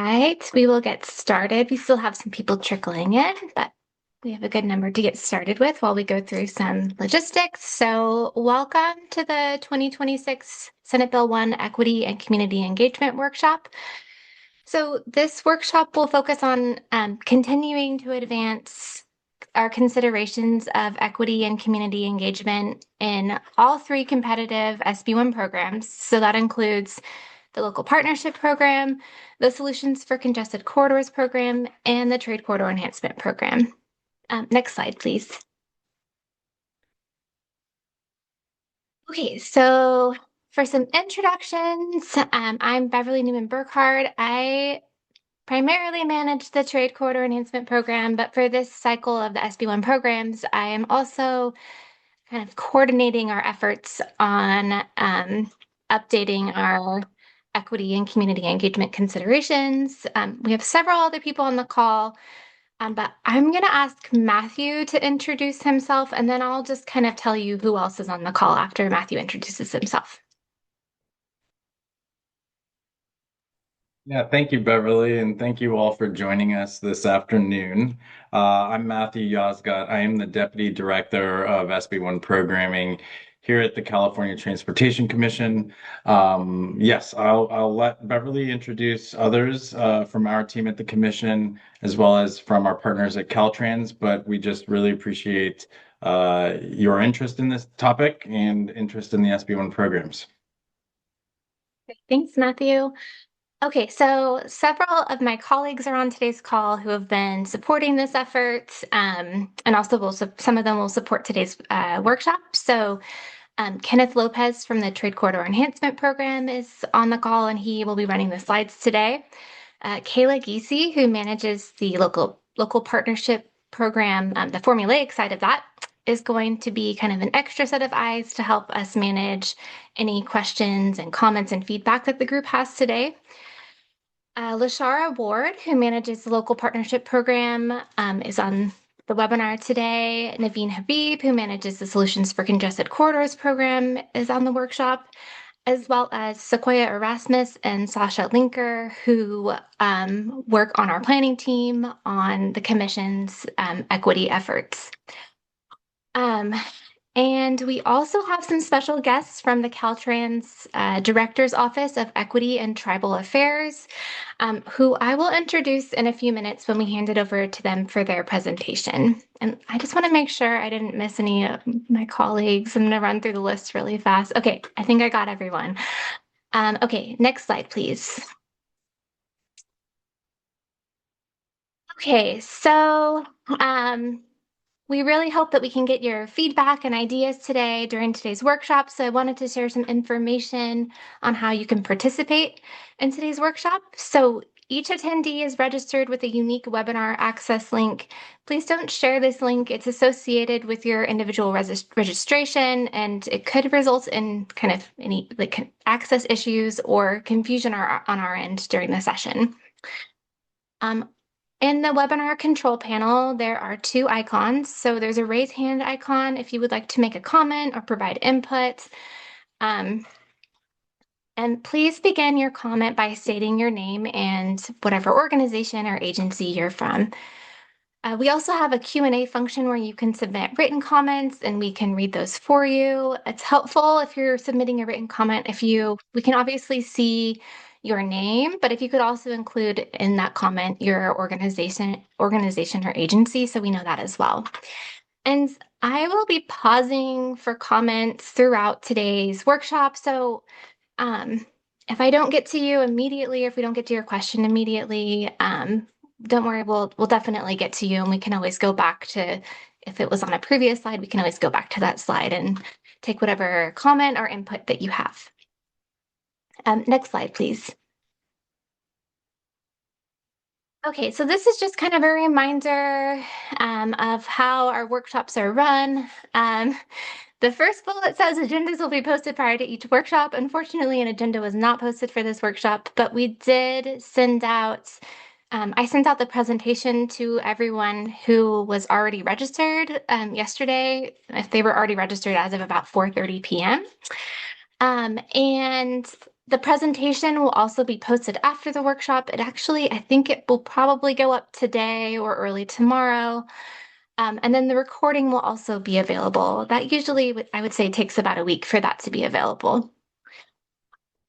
Right, we will get started. We still have some people trickling in, but we have a good number to get started with while we go through some logistics. So, welcome to the 2026 Senate Bill 1 Equity and Community Engagement Workshop. So, this workshop will focus on continuing to advance our considerations of equity and community engagement in all three competitive SB1 programs. So, that includes the Local Partnership Program, the Solutions for Congested Corridors Program, and the Trade Corridor Enhancement Program. Next slide, please. Okay, so for some introductions, I'm Beverly Newman Burkhardt. I primarily manage the Trade Corridor Enhancement Program, but for this cycle of the SB1 programs, I am also kind of coordinating our efforts on updating our equity and community engagement considerations. We have several other people on the call, but I'm going to ask Matthew to introduce himself, and then I'll just kind of tell you who else is on the call after Matthew introduces himself. Yeah, thank you, Beverly, and thank you all for joining us this afternoon. I'm Matthew Yozgat. I am the Deputy Director of SB1 Programming here at the California Transportation Commission. Yes, I'll let Beverly introduce others from our team at the Commission, as well as from our partners at Caltrans, but we just really appreciate your interest in this topic and interest in the SB1 programs. Thanks, Matthew. Okay, so several of my colleagues are on today's call who have been supporting this effort, and also some of them will support today's workshop. So Kenneth Lopez from the Trade Corridor Enhancement Program is on the call, and he will be running the slides today. Kayla Giese, who manages the local partnership program, the formulaic side of that, is going to be kind of an extra set of eyes to help us manage any questions and comments and feedback that the group has today. Lashara Ward, who manages the local partnership program, is on the webinar today. Naveen Habib, who manages the Solutions for Congested Corridors program, is on the workshop, as well as Sequoia Erasmus and Sasha Linker, who work on our planning team on the Commission's equity efforts. And we also have some special guests from the Caltrans Director's Office of Equity and Tribal Affairs, who I will introduce in a few minutes when we hand it over to them for their presentation. And I just want to make sure I didn't miss any of my colleagues. I'm going to run through the list really fast. Okay, I think I got everyone. Okay, next slide, please. Okay, so we really hope that we can get your feedback and ideas today during today's workshop. So I wanted to share some information on how you can participate in today's workshop. So each attendee is registered with a unique webinar access link. Please don't share this link. It's associated with your individual registration, and it could result in kind of any access issues or confusion on our end during the session. In the webinar control panel, there are two icons. So there's a raise hand icon if you would like to make a comment or provide input. And please begin your comment by stating your name and whatever organization or agency you're from. We also have a Q&A function where you can submit written comments and we can read those for you. It's helpful if you're submitting a written comment. We can obviously see your name, but if you could also include in that comment your organization or agency, so we know that as well. And I will be pausing for comments throughout today's workshop. So if I don't get to you immediately, or if we don't get to your question immediately, don't worry, we'll definitely get to you, and we can always go back to, if it was on a previous slide, we can always go back to that slide and take whatever comment or input that you have. Next slide, please. Okay, so this is just kind of a reminder of how our workshops are run. The first bullet says agendas will be posted prior to each workshop. Unfortunately, an agenda was not posted for this workshop, but we did send out, I sent out the presentation to everyone who was already registered yesterday, if they were already registered as of about 4:30 p.m. And The presentation will also be posted after the workshop. I think it will probably go up today or early tomorrow. And then the recording will also be available. That usually, I would say, takes about a week for that to be available.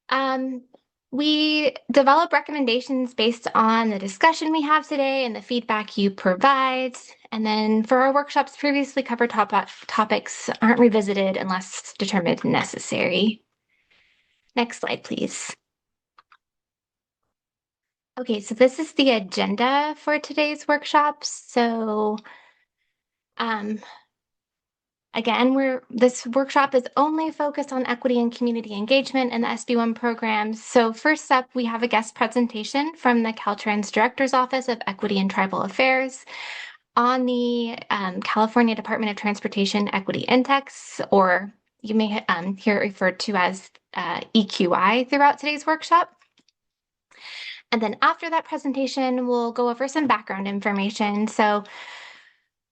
Um, we develop recommendations based on the discussion we have today and the feedback you provide. And then for our workshops, previously covered topics aren't revisited unless determined necessary. Next slide, please. Okay, so this is the agenda for today's workshops. So um, again, this workshop is only focused on equity and community engagement in the SB1 programs. So first up, we have a guest presentation from the Caltrans Director's Office of Equity and Tribal Affairs on the California Department of Transportation Equity Index, or you may hear it referred to as EQI throughout today's workshop. And then after that presentation, we'll go over some background information. So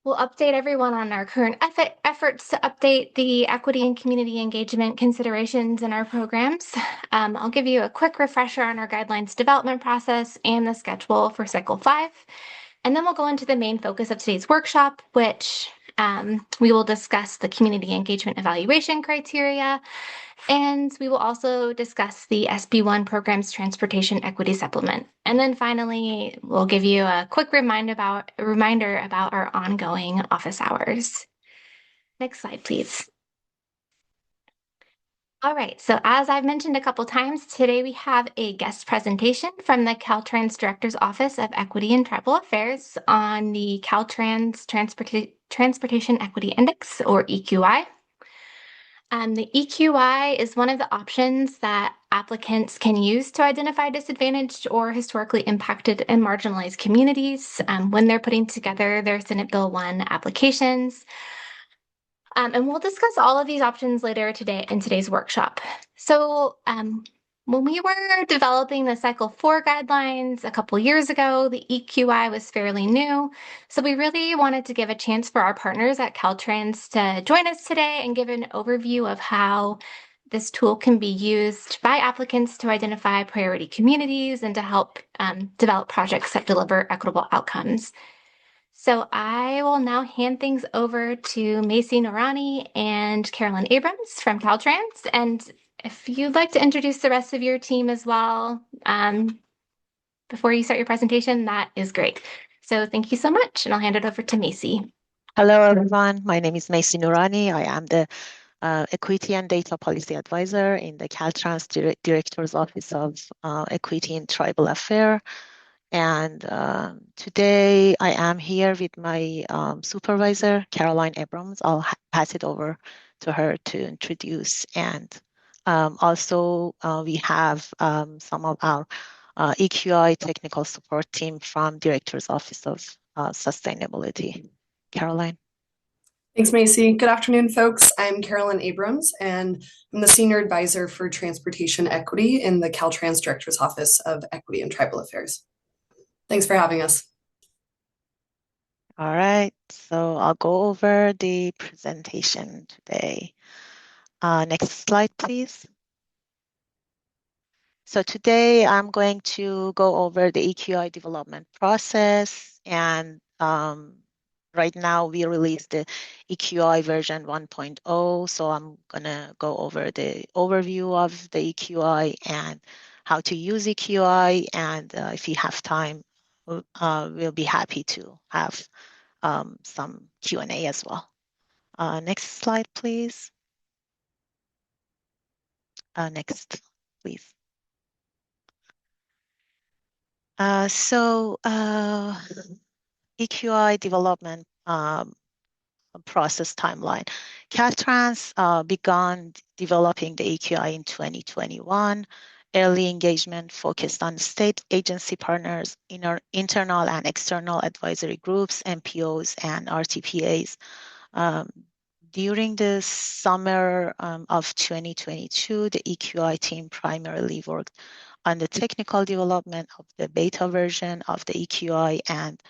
we'll update everyone on our current efforts to update the equity and community engagement considerations in our programs. I'll give you a quick refresher on our guidelines development process and the schedule for cycle 5. And then we'll go into the main focus of today's workshop, which we will discuss the community engagement evaluation criteria, and we will also discuss the SB1 program's transportation equity supplement. And then finally, we'll give you a quick reminder about our ongoing office hours. Next slide, please. All right, so as I've mentioned a couple times, today we have a guest presentation from the Caltrans Director's Office of Equity and Tribal Affairs on the Caltrans Transportation Equity Index, or EQI. The EQI is one of the options that applicants can use to identify disadvantaged or historically impacted and marginalized communities when they're putting together their Senate Bill 1 applications. And we'll discuss all of these options later today in today's workshop. So when we were developing the Cycle 4 guidelines a couple years ago, the EQI was fairly new. So we really wanted to give a chance for our partners at Caltrans to join us today and give an overview of how this tool can be used by applicants to identify priority communities and to help develop projects that deliver equitable outcomes. So I will now hand things over to Macy Noorani and Carolyn Abrams from Caltrans. And if you'd like to introduce the rest of your team as well before you start your presentation, that is great. So thank you so much, and I'll hand it over to Macy. Hello, everyone. My name is Macy Noorani. I am the Equity and Data Policy Advisor in the Caltrans Director's Office of Equity and Tribal Affairs. And today I am here with my supervisor, Caroline Abrams. I'll pass it over to her to introduce. And also we have some of our EQI technical support team from Director's Office of Sustainability. Caroline. Thanks, Macy. Good afternoon, folks. I'm Carolyn Abrams, and I'm the Senior Advisor for Transportation Equity in the Caltrans Director's Office of Equity and Tribal Affairs. Thanks for having us. All right, so I'll go over the presentation today. Next slide, please. So today I'm going to go over the EQI development process, and right now we released the EQI version 1.0, so I'm gonna go over the overview of the EQI and how to use EQI, and if you have time, we'll be happy to have some Q&A as well. Next slide, please. Next, please. EQI development process timeline. Caltrans began developing the EQI in 2021. Early engagement focused on state agency partners, internal and external advisory groups, MPOs, and RTPAs. During the summer of 2022, the EQI team primarily worked on the technical development of the beta version of the EQI and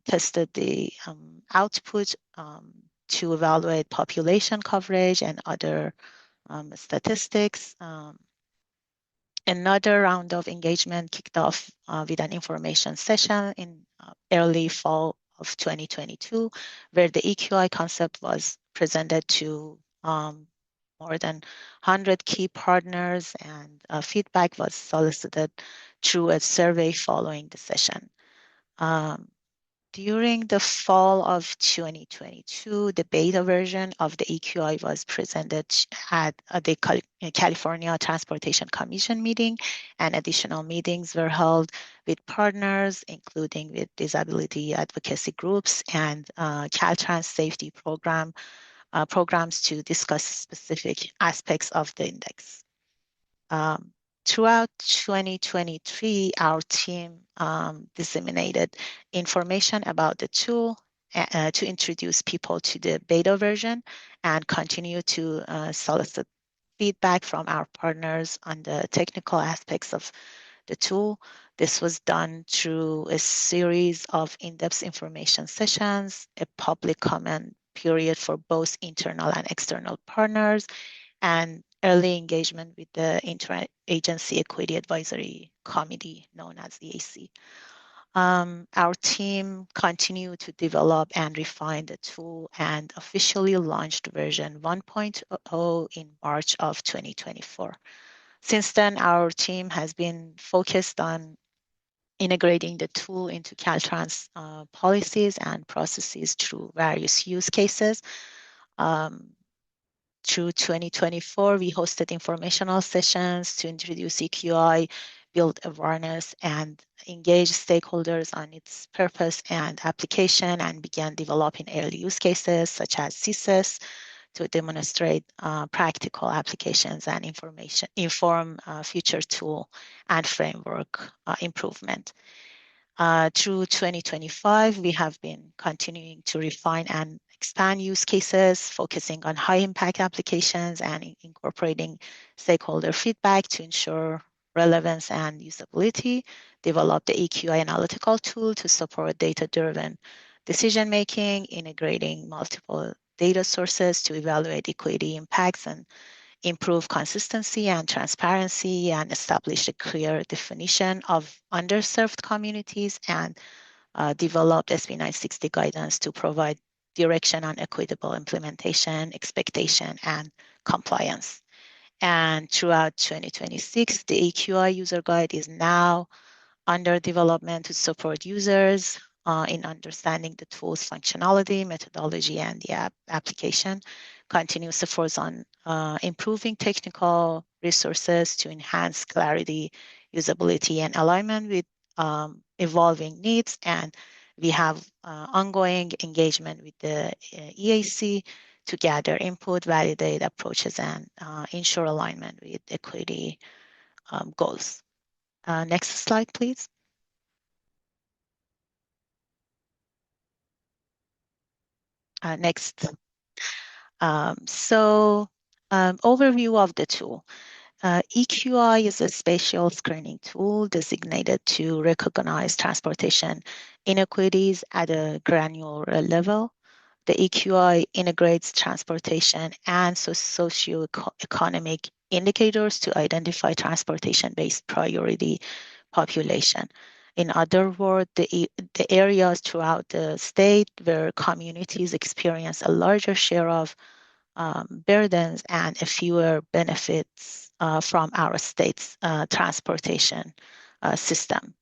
tested the output to evaluate population coverage and other statistics. Another round of engagement kicked off with an information session in early fall of 2022, where the EQI concept was presented to more than 100 key partners, and feedback was solicited through a survey following the session. During the fall of 2022, the beta version of the EQI was presented at the California Transportation Commission meeting, and additional meetings were held with partners, including with disability advocacy groups and Caltrans safety programs to discuss specific aspects of the index. Throughout 2023, our team disseminated information about the tool to introduce people to the beta version and continue to solicit feedback from our partners on the technical aspects of the tool. This was done through a series of in-depth information sessions, a public comment period for both internal and external partners, and early engagement with the Interagency Equity Advisory Committee, known as the AC. Our team continued to develop and refine the tool and officially launched version 1.0 in March of 2024. Since then, our team has been focused on integrating the tool into Caltrans policies and processes through various use cases. Through 2024, we hosted informational sessions to introduce EQI, build awareness, and engage stakeholders on its purpose and application, and began developing early use cases such as CSIS to demonstrate practical applications and inform future tool and framework improvement. Through 2025, we have been continuing to refine and expand use cases, focusing on high impact applications and incorporating stakeholder feedback to ensure relevance and usability. Develop the EQI analytical tool to support data-driven decision making, integrating multiple data sources to evaluate equity impacts and improve consistency and transparency, and establish a clear definition of underserved communities, and developed SB 960 guidance to provide direction on equitable implementation, expectation, and compliance. And throughout 2026, the EQI user guide is now under development to support users in understanding the tool's functionality, methodology, and the application. Continuous efforts on improving technical resources to enhance clarity, usability, and alignment with evolving needs. And we have ongoing engagement with the EAC to gather input, validate approaches, and ensure alignment with equity goals. Next slide, please. Next. Overview of the tool. EQI is a spatial screening tool designated to recognize transportation inequities at a granular level. The EQI integrates transportation and socioeconomic indicators to identify transportation-based priority population. In other words, the areas throughout the state where communities experience a larger share of burdens and fewer benefits from our state's transportation system.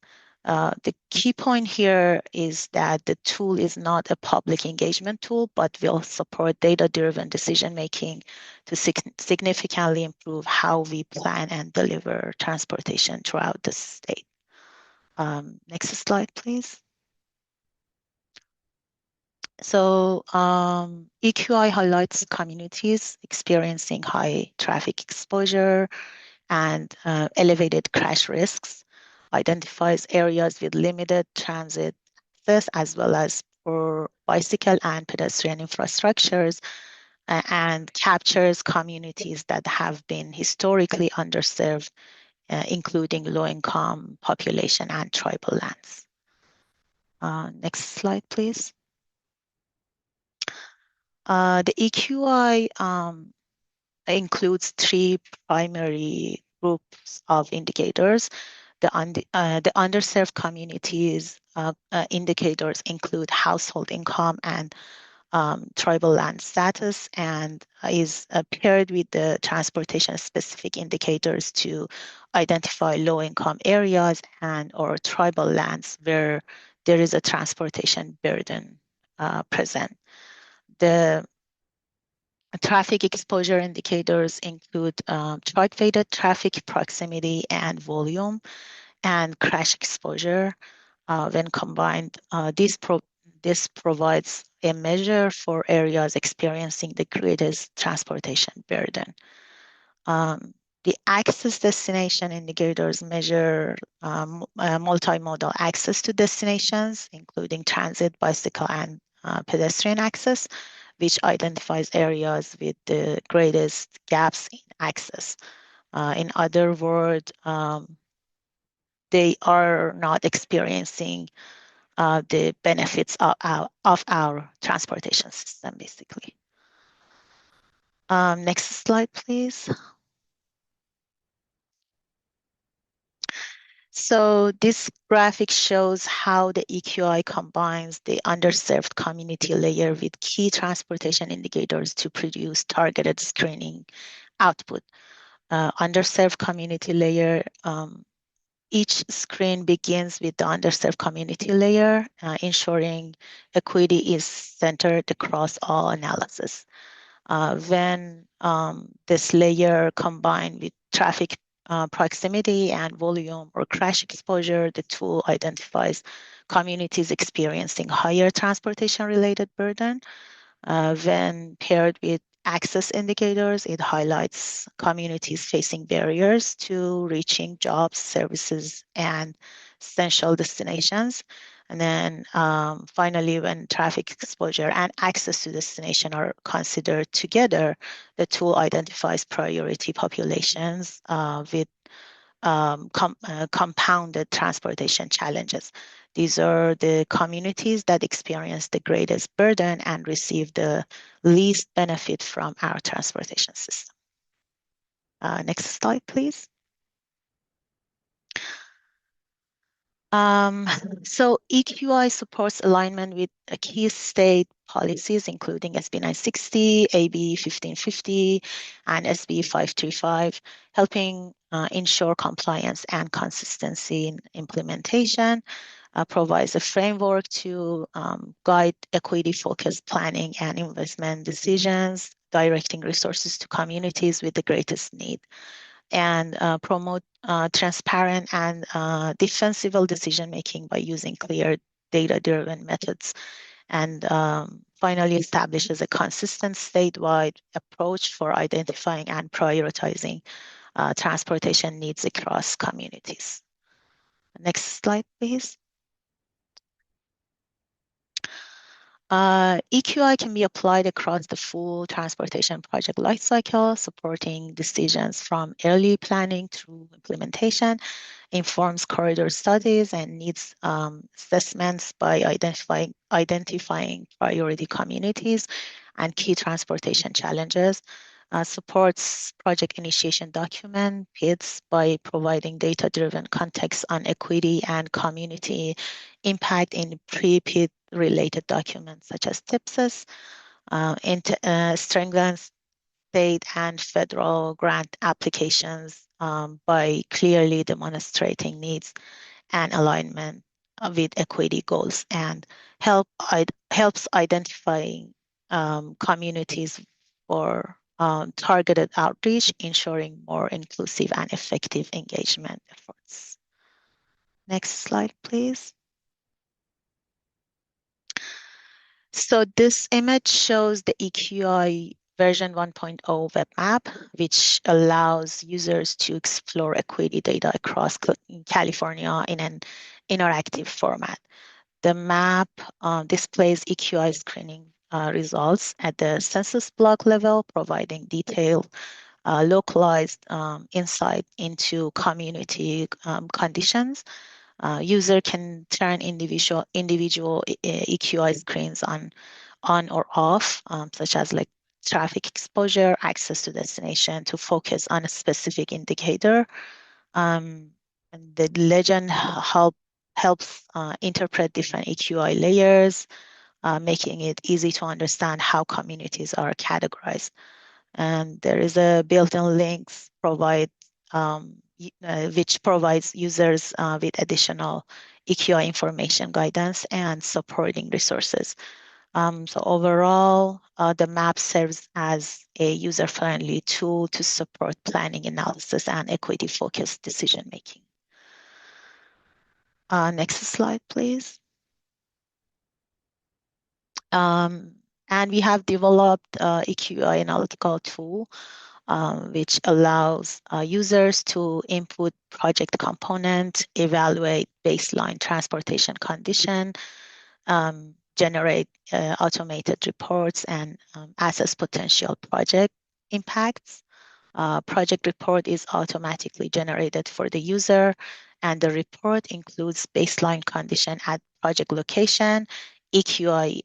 The key point here is that the tool is not a public engagement tool, but will support data-driven decision-making to significantly improve how we plan and deliver transportation throughout the state. Next slide, please. So EQI highlights communities experiencing high traffic exposure and elevated crash risks, identifies areas with limited transit access, as well as for bicycle and pedestrian infrastructures, and captures communities that have been historically underserved, including low-income population and tribal lands. Next slide, please. The EQI includes three primary groups of indicators. The underserved communities indicators include household income and tribal land status, and is paired with the transportation specific indicators to identify low income areas and or tribal lands where there is a transportation burden present. The traffic exposure indicators include chart-weighted traffic proximity and volume and crash exposure. When combined, this provides a measure for areas experiencing the greatest transportation burden. The access destination indicators measure multimodal access to destinations, including transit, bicycle, and pedestrian access, which identifies areas with the greatest gaps in access. In other words, they are not experiencing the benefits of our transportation system, basically. Next slide, please. So this graphic shows how the EQI combines the underserved community layer with key transportation indicators to produce targeted screening output. Underserved community layer, each screen begins with the underserved community layer, ensuring equity is centered across all analysis. When this layer combined with traffic proximity and volume or crash exposure, the tool identifies communities experiencing higher transportation-related burden. When paired with access indicators, it highlights communities facing barriers to reaching jobs, services, and essential destinations. And then finally, when traffic exposure and access to destination are considered together, the tool identifies priority populations with compounded transportation challenges. These are the communities that experience the greatest burden and receive the least benefit from our transportation system. Next slide, please. So EQI supports alignment with key state policies, including SB 960, AB 1550, and SB 535, helping ensure compliance and consistency in implementation, provides a framework to guide equity-focused planning and investment decisions, directing resources to communities with the greatest need, and promote transparent and defensible decision-making by using clear data-driven methods. And finally, establishes a consistent statewide approach for identifying and prioritizing transportation needs across communities. Next slide, please. EQI can be applied across the full transportation project lifecycle, supporting decisions from early planning through implementation, informs corridor studies and needs assessments by identifying priority communities and key transportation challenges, supports project initiation document, PIDs, by providing data-driven context on equity and community impact in pre-PID related documents such as TIPSs, strengthens state and federal grant applications by clearly demonstrating needs and alignment with equity goals, and helps identifying communities for targeted outreach, ensuring more inclusive and effective engagement efforts. Next slide, please. So this image shows the EQI version 1.0 web map, which allows users to explore equity data across California in an interactive format. The map displays EQI screening results at the census block level, providing detailed, localized insight into community conditions. User can turn individual EQI screens on or off, such as like traffic exposure, access to destination to focus on a specific indicator. And the legend helps interpret different EQI layers, making it easy to understand how communities are categorized. And there is a built-in links which provides users with additional EQI information guidance and supporting resources. So overall, the map serves as a user-friendly tool to support planning, analysis, and equity-focused decision-making. Next slide, please. And we have developed EQI analytical tool, which allows users to input project component, evaluate baseline transportation condition, generate automated reports, and assess potential project impacts. Project report is automatically generated for the user, and the report includes baseline condition at project location, EQI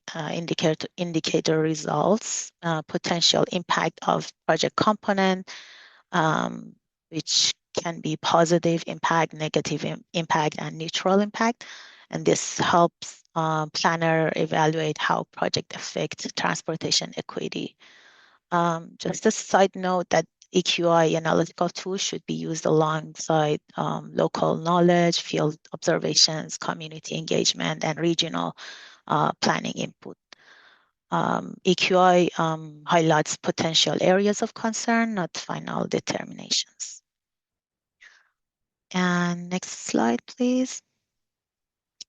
indicator results, potential impact of project component, which can be positive impact, negative impact, and neutral impact. And this helps planner evaluate how project affects transportation equity. Just a side note that EQI analytical tools should be used alongside local knowledge, field observations, community engagement, and regional planning input. EQI highlights potential areas of concern, not final determinations. And next slide, please.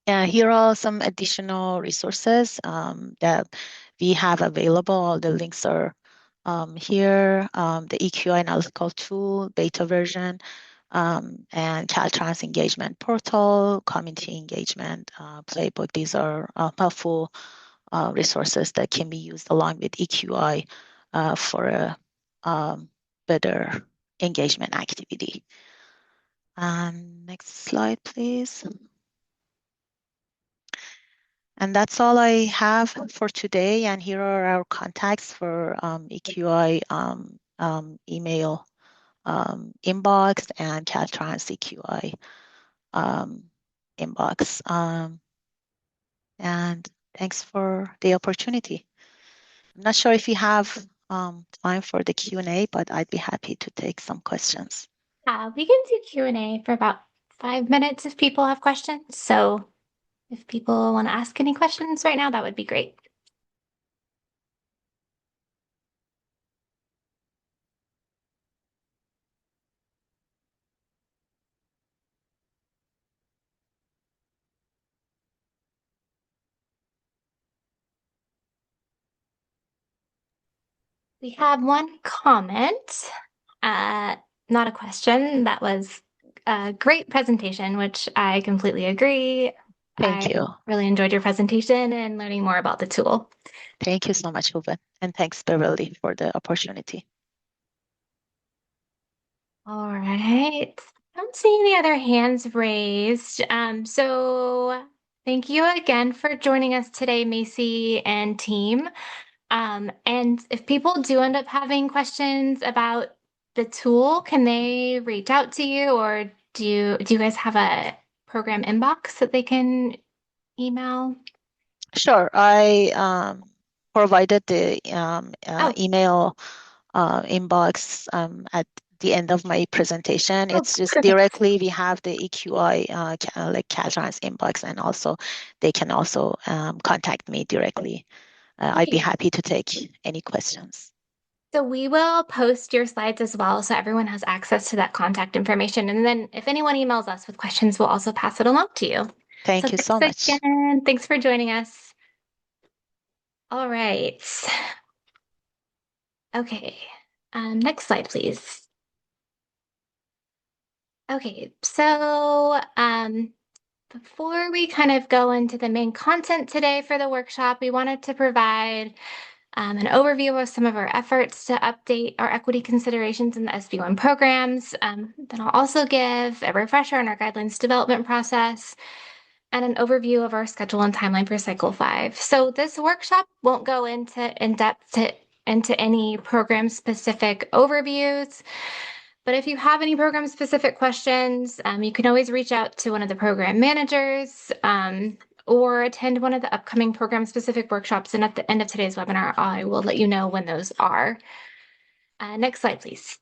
Here are some additional resources that we have available. All the links are here, the EQI analytical tool, beta version, and Caltrans engagement portal, community engagement playbook. These are helpful resources that can be used along with EQI for a better engagement activity. Next slide, please. And that's all I have for today. And here are our contacts for EQI email inbox and Caltrans EQI inbox. And thanks for the opportunity. I'm not sure if you have time for the Q&A, but I'd be happy to take some questions. We can do Q&A for about 5 minutes if people have questions. So if people want to ask any questions right now, that would be great. We have one comment, not a question. That was a great presentation, which I completely agree. Thank you. Really enjoyed your presentation and learning more about the tool. Thank you so much, Hubin. And thanks, Beverly, for the opportunity. All right. I don't see any other hands raised. So thank you again for joining us today, Macy and team. And if people do end up having questions about the tool, can they reach out to you, or do you guys have a program inbox that they can email? Sure. I provided the email inbox at the end of my presentation. It's just perfect. directly we have the EQI like Caltrans inbox, and also they can also contact me directly. I'd be happy to take any questions. So we will post your slides as well, so everyone has access to that contact information. And then if anyone emails us with questions, we'll also pass it along to you. Thank you so much. Again, thanks for joining us. All right. Okay. Next slide, please. Okay, so before we kind of go into the main content today for the workshop, we wanted to provide an overview of some of our efforts to update our equity considerations in the SB1 programs. Then I'll also give a refresher on our guidelines development process and an overview of our schedule and timeline for Cycle 5. So this workshop won't go into in-depth to into any program-specific overviews. But if you have any program-specific questions, you can always reach out to one of the program managers or attend one of the upcoming program-specific workshops. And at the end of today's webinar, I will let you know when those are. Next slide, please.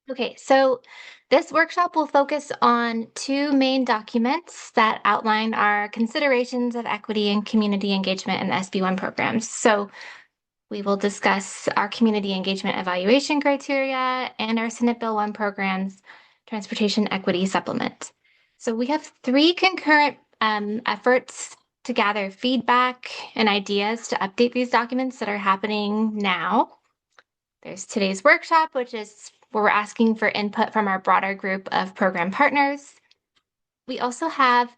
Okay, so this workshop will focus on two main documents that outline our considerations of equity and community engagement in the SB1 programs. So we will discuss our community engagement evaluation criteria and our Senate Bill 1 programs transportation equity supplement. So we have three concurrent efforts to gather feedback and ideas to update these documents that are happening now. There's today's workshop, which is where we're asking for input from our broader group of program partners. We also have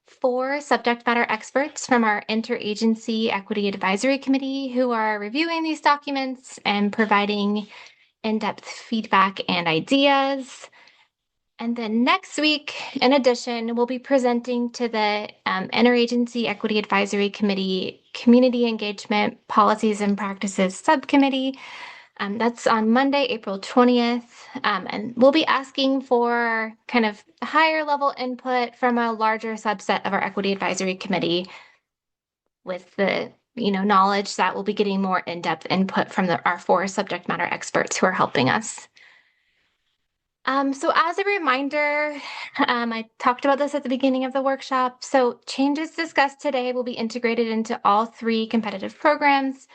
4 subject matter experts from our Interagency Equity Advisory Committee who are reviewing these documents and providing in-depth feedback and ideas. And then next week, in addition, we'll be presenting to the Interagency Equity Advisory Committee Community Engagement Policies and Practices Subcommittee. That's on Monday, April 20th. And we'll be asking for kind of higher level input from a larger subset of our Equity Advisory Committee with the knowledge that we'll be getting more in-depth input from our 4 subject matter experts who are helping us. So as a reminder, I talked about this at the beginning of the workshop. So changes discussed today will be integrated into all 3 competitive programs,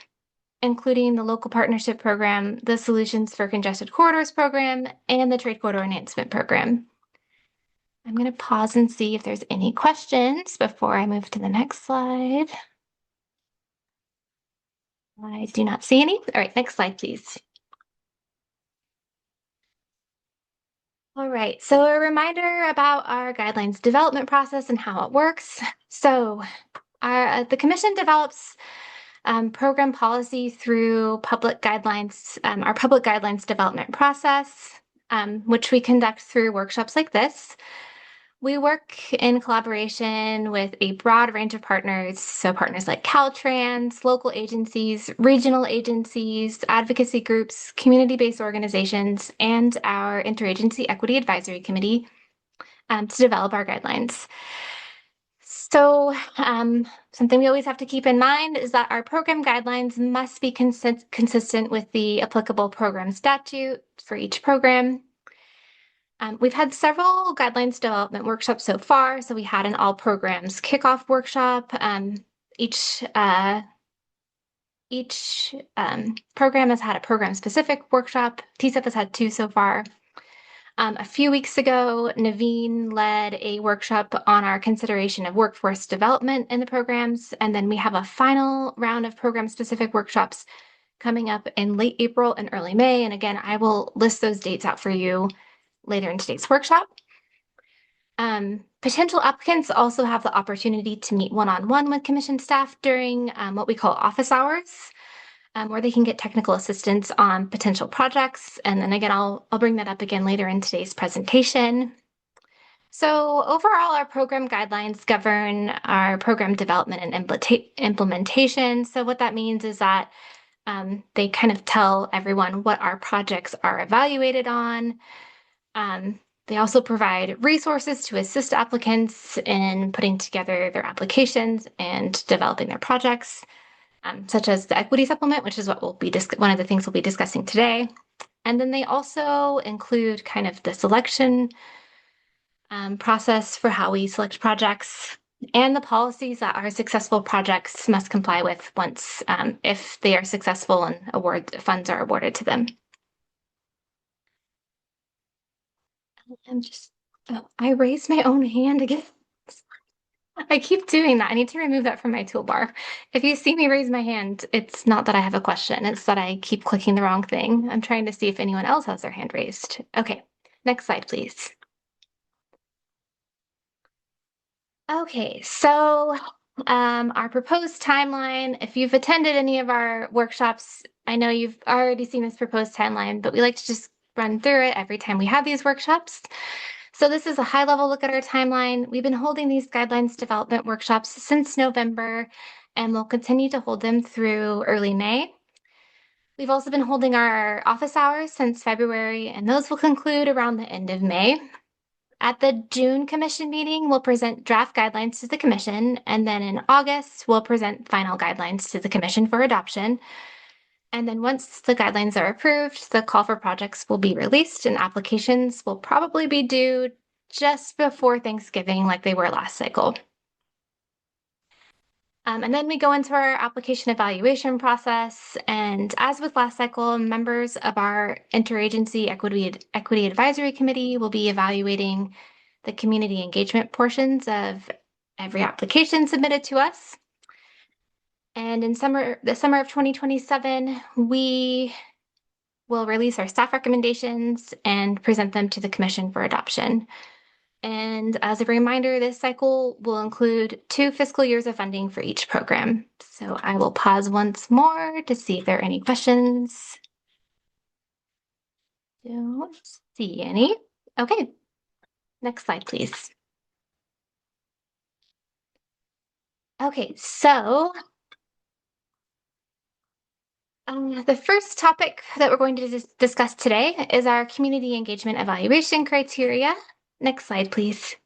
including the Local Partnership Program, the Solutions for Congested Corridors Program, and the Trade Corridor Enhancement Program. I'm going to pause and see if there's any questions before I move to the next slide. I do not see any. All right, next slide, please. All right, so a reminder about our guidelines development process and how it works. So the Commission develops program policy through public guidelines, our public guidelines development process, which we conduct through workshops like this. We work in collaboration with a broad range of partners, so partners like Caltrans, local agencies, regional agencies, advocacy groups, community-based organizations, and our Interagency Equity Advisory Committee to develop our guidelines. So something we always have to keep in mind is that our program guidelines must be consistent with the applicable program statute for each program. We've had several guidelines development workshops so far. So we had an all programs kickoff workshop. Each program has had a program specific workshop. TCEP has had 2 so far. A few weeks ago, Naveen led a workshop on our consideration of workforce development in the programs. And then we have a final round of program-specific workshops coming up in late April and early May. And again, I will list those dates out for you later in today's workshop. Potential applicants also have the opportunity to meet one-on-one with Commission staff during what we call office hours, where they can get technical assistance on potential projects. And then again, I'll bring that up again later in today's presentation. So overall, our program guidelines govern our program development and implementation. So what that means is that they kind of tell everyone what our projects are evaluated on. They also provide resources to assist applicants in putting together their applications and developing their projects. Such as the equity supplement, which is what we'll be one of the things we'll be discussing today. And then they also include kind of the selection process for how we select projects and the policies that our successful projects must comply with once if they are successful and funds are awarded to them. I raised my own hand again. I keep doing that. I need to remove that from my toolbar. If you see me raise my hand, it's not that I have a question. It's that I keep clicking the wrong thing. I'm trying to see if anyone else has their hand raised. Okay, next slide, please. Okay, so our proposed timeline, if you've attended any of our workshops, I know you've already seen this proposed timeline, but we like to just run through it every time we have these workshops. So this is a high-level look at our timeline. We've been holding these guidelines development workshops since November, and we'll continue to hold them through early May. We've also been holding our office hours since February, and those will conclude around the end of May. At the June commission meeting, we'll present draft guidelines to the commission, and then in August, we'll present final guidelines to the commission for adoption. And then once the guidelines are approved, the call for projects will be released and applications will probably be due just before Thanksgiving like they were last cycle. And then we go into our application evaluation process. And as with last cycle, members of our Interagency Equity Advisory Committee will be evaluating the community engagement portions of every application submitted to us. And in the summer of 2027, we will release our staff recommendations and present them to the commission for adoption. And as a reminder, this cycle will include 2 fiscal years of funding for each program. So I will pause once more to see if there are any questions. Don't see any. Okay, next slide, please. Okay, so the first topic that we're going to discuss today is our community engagement evaluation criteria. Next slide, please.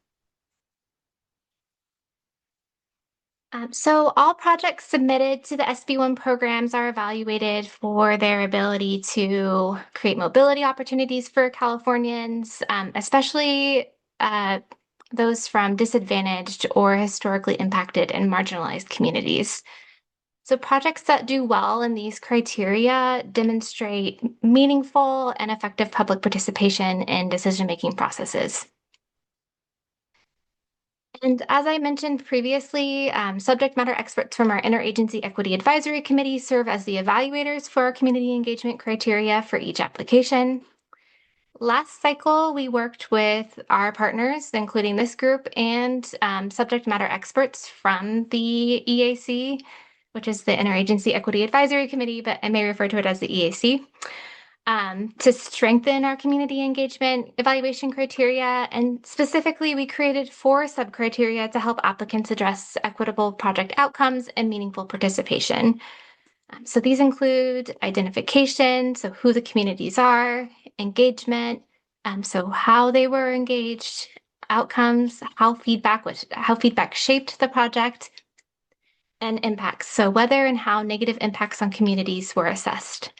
So all projects submitted to the SB1 programs are evaluated for their ability to create mobility opportunities for Californians, especially those from disadvantaged or historically impacted and marginalized communities. So projects that do well in these criteria demonstrate meaningful and effective public participation in decision-making processes. And as I mentioned previously, subject matter experts from our Interagency Equity Advisory Committee serve as the evaluators for our community engagement criteria for each application. Last cycle, we worked with our partners, including this group, and subject matter experts from the EAC, which is the Interagency Equity Advisory Committee, but I may refer to it as the EAC, to strengthen our community engagement evaluation criteria. And specifically, we created 4 sub-criteria to help applicants address equitable project outcomes and meaningful participation. So these include identification, so who the communities are, engagement, so how they were engaged, outcomes, how feedback shaped the project, and impacts, so whether and how negative impacts on communities were assessed.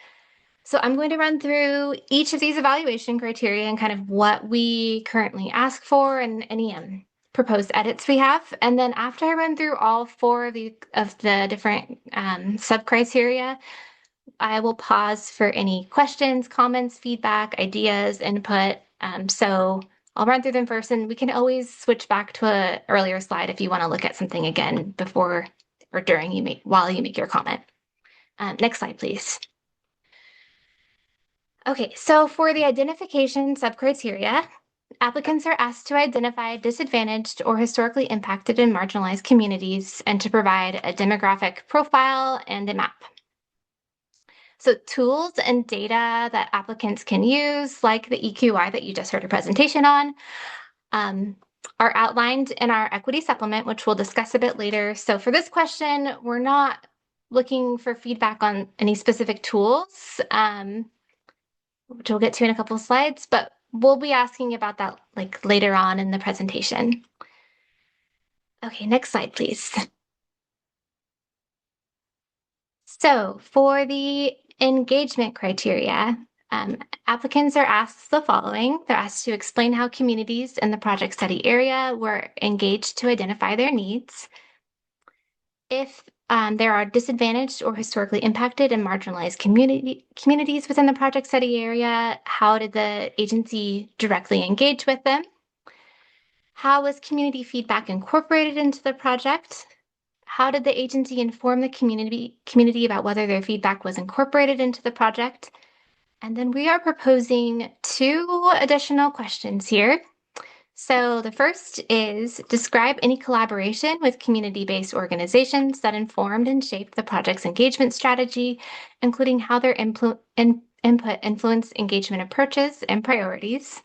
So I'm going to run through each of these evaluation criteria and kind of what we currently ask for and any proposed edits we have. And then after I run through all 4 of the different sub-criteria, I will pause for any questions, comments, feedback, ideas, input. So I'll run through them first, and we can always switch back to an earlier slide if you want to look at something again before or during while you make your comment. Next slide, please. Okay, so for the identification sub-criteria, applicants are asked to identify disadvantaged or historically impacted and marginalized communities and to provide a demographic profile and a map. So tools and data that applicants can use, like the EQI that you just heard a presentation on, are outlined in our equity supplement, which we'll discuss a bit later. So for this question, we're not looking for feedback on any specific tools, which we'll get to in a couple of slides, but we'll be asking about that like later on in the presentation. Okay, next slide, please. So for the engagement criteria, applicants are asked the following. They're asked to explain how communities in the project study area were engaged to identify their needs. If there are disadvantaged or historically impacted and marginalized communities within the project study area, how did the agency directly engage with them? How was community feedback incorporated into the project? How did the agency inform the community about whether their feedback was incorporated into the project? And then we are proposing 2 additional questions here. So the first is describe any collaboration with community-based organizations that informed and shaped the project's engagement strategy, including how their input influenced engagement approaches and priorities.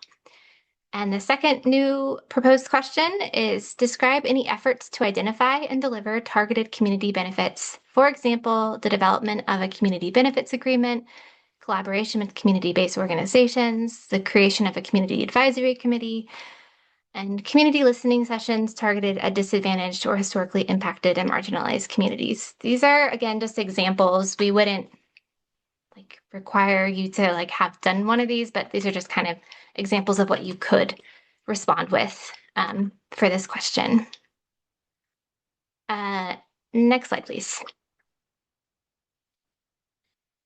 And the second new proposed question is describe any efforts to identify and deliver targeted community benefits. For example, the development of a community benefits agreement, collaboration with community-based organizations, the creation of a community advisory committee, and community listening sessions targeted at disadvantaged or historically impacted and marginalized communities. These are, again, just examples. We wouldn't require you to have done one of these, but these are just kind of examples of what you could respond with for this question. Next slide, please.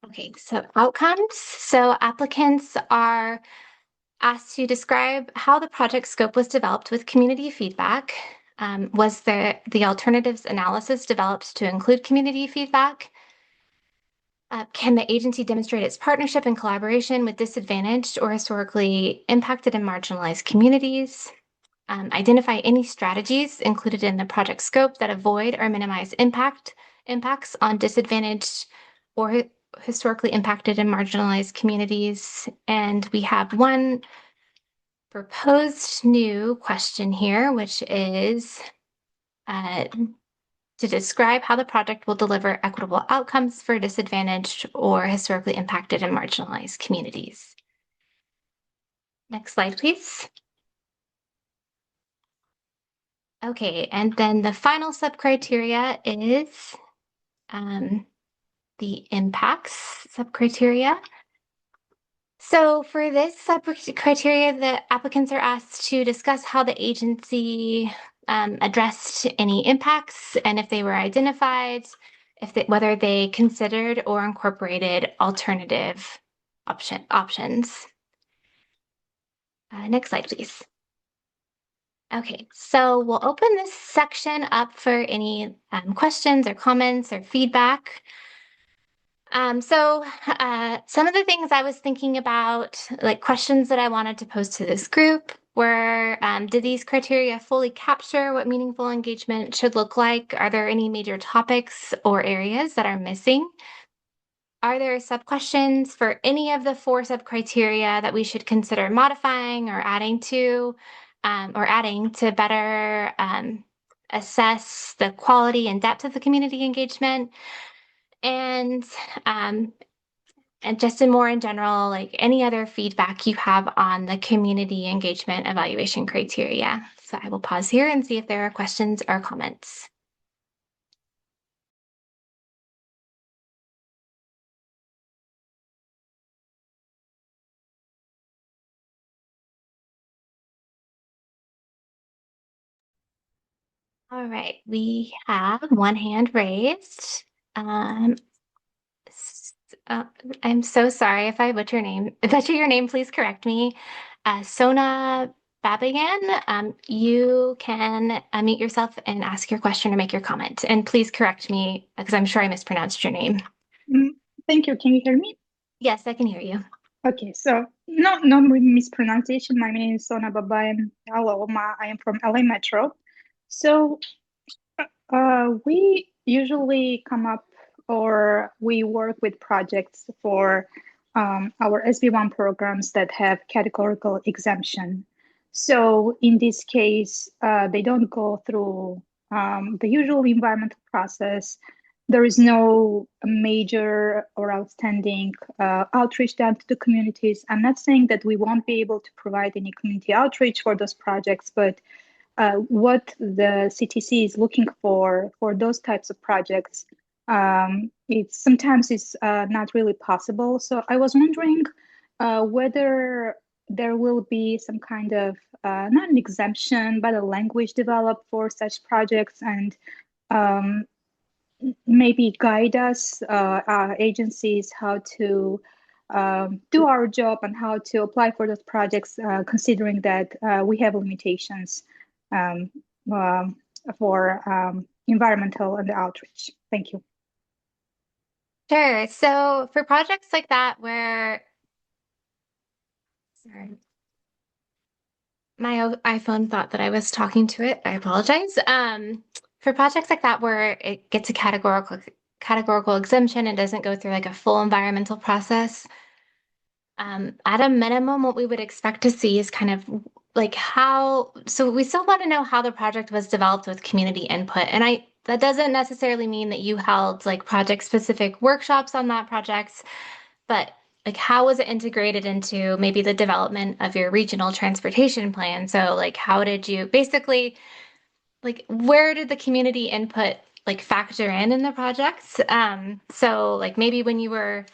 Okay, so outcomes. So applicants are asked to describe how the project scope was developed with community feedback. Was the alternatives analysis developed to include community feedback? Can the agency demonstrate its partnership and collaboration with disadvantaged or historically impacted and marginalized communities? Identify any strategies included in the project scope that avoid or minimize impacts on disadvantaged or historically impacted and marginalized communities. And we have one proposed new question here, which is to describe how the project will deliver equitable outcomes for disadvantaged or historically impacted and marginalized communities. Next slide, please. Okay, and then the final subcriteria is the impacts subcriteria. So for this subcriteria, the applicants are asked to discuss how the agency addressed any impacts and if they were identified, whether they considered or incorporated alternative options. Next slide, please. Okay, so we'll open this section up for any questions or comments or feedback. So some of the things I was thinking about, like questions that I wanted to pose to this group were, did these criteria fully capture what meaningful engagement should look like? Are there any major topics or areas that are missing? Are there sub-questions for any of the 4 sub-criteria that we should consider modifying or adding to better assess the quality and depth of the community engagement? And just in general, like any other feedback you have on the community engagement evaluation criteria. So I will pause here and see if there are questions or comments. All right, we have one hand raised. I'm so sorry if I butcher your name, please correct me. Sona Babayan, you can unmute yourself and ask your question or make your comment. And please correct me because I'm sure I mispronounced your name. Thank you. Can you hear me? Yes, I can hear you. Okay, so no mispronunciation. My name is Sona Babayan. Hello, I am from LA Metro. So we usually come up or we work with projects for our SB1 programs that have categorical exemption. So in this case, they don't go through the usual environmental process. There is no major or outstanding outreach done to the communities. I'm not saying that we won't be able to provide any community outreach for those projects, but what the CTC is looking for those types of projects, it sometimes is not really possible. So I was wondering whether there will be some kind of, not an exemption, but a language developed for such projects and maybe guide us, our agencies, how to do our job and how to apply for those projects, considering that we have limitations for environmental and outreach. Thank you. Sure. So for projects like that where, sorry, my iPhone thought that I was talking to it. I apologize. For projects like that where it gets a categorical exemption and doesn't go through like a full environmental process, at a minimum, what we would expect to see is kind of like so we still want to know how the project was developed with community input. And that doesn't necessarily mean that you held like project specific workshops on that project, but like how was it integrated into maybe the development of your regional transportation plan? So like how did you basically like where did the community input like factor in the projects? So like maybe when you were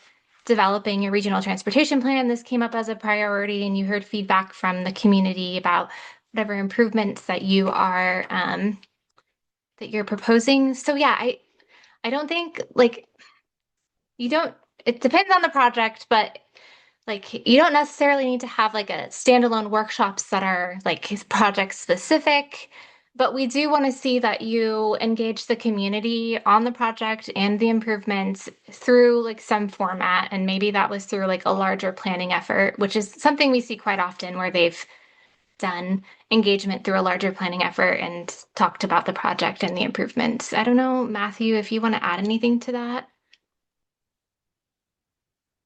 developing your regional transportation plan, this came up as a priority and you heard feedback from the community about whatever improvements that you're proposing. So yeah, I don't think like you don't it depends on the project, but like you don't necessarily need to have like a standalone workshops that are like project specific, but we do want to see that you engage the community on the project and the improvements through like some format. And maybe that was through like a larger planning effort, which is something we see quite often where they've done engagement through a larger planning effort and talked about the project and the improvements. I don't know, Matthew, if you want to add anything to that.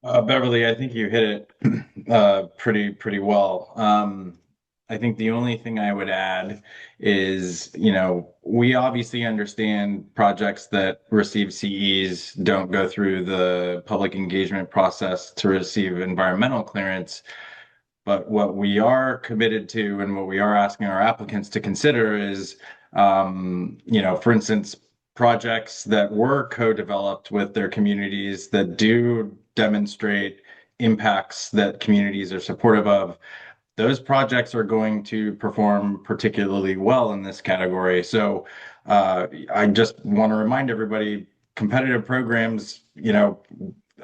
Beverly, I think you hit it pretty well. I think the only thing I would add is, we obviously understand projects that receive CEs don't go through the public engagement process to receive environmental clearance. But what we are committed to and what we are asking our applicants to consider is, for instance, projects that were co-developed with their communities that do demonstrate impacts that communities are supportive of. Those projects are going to perform particularly well in this category. So I just want to remind everybody, competitive programs,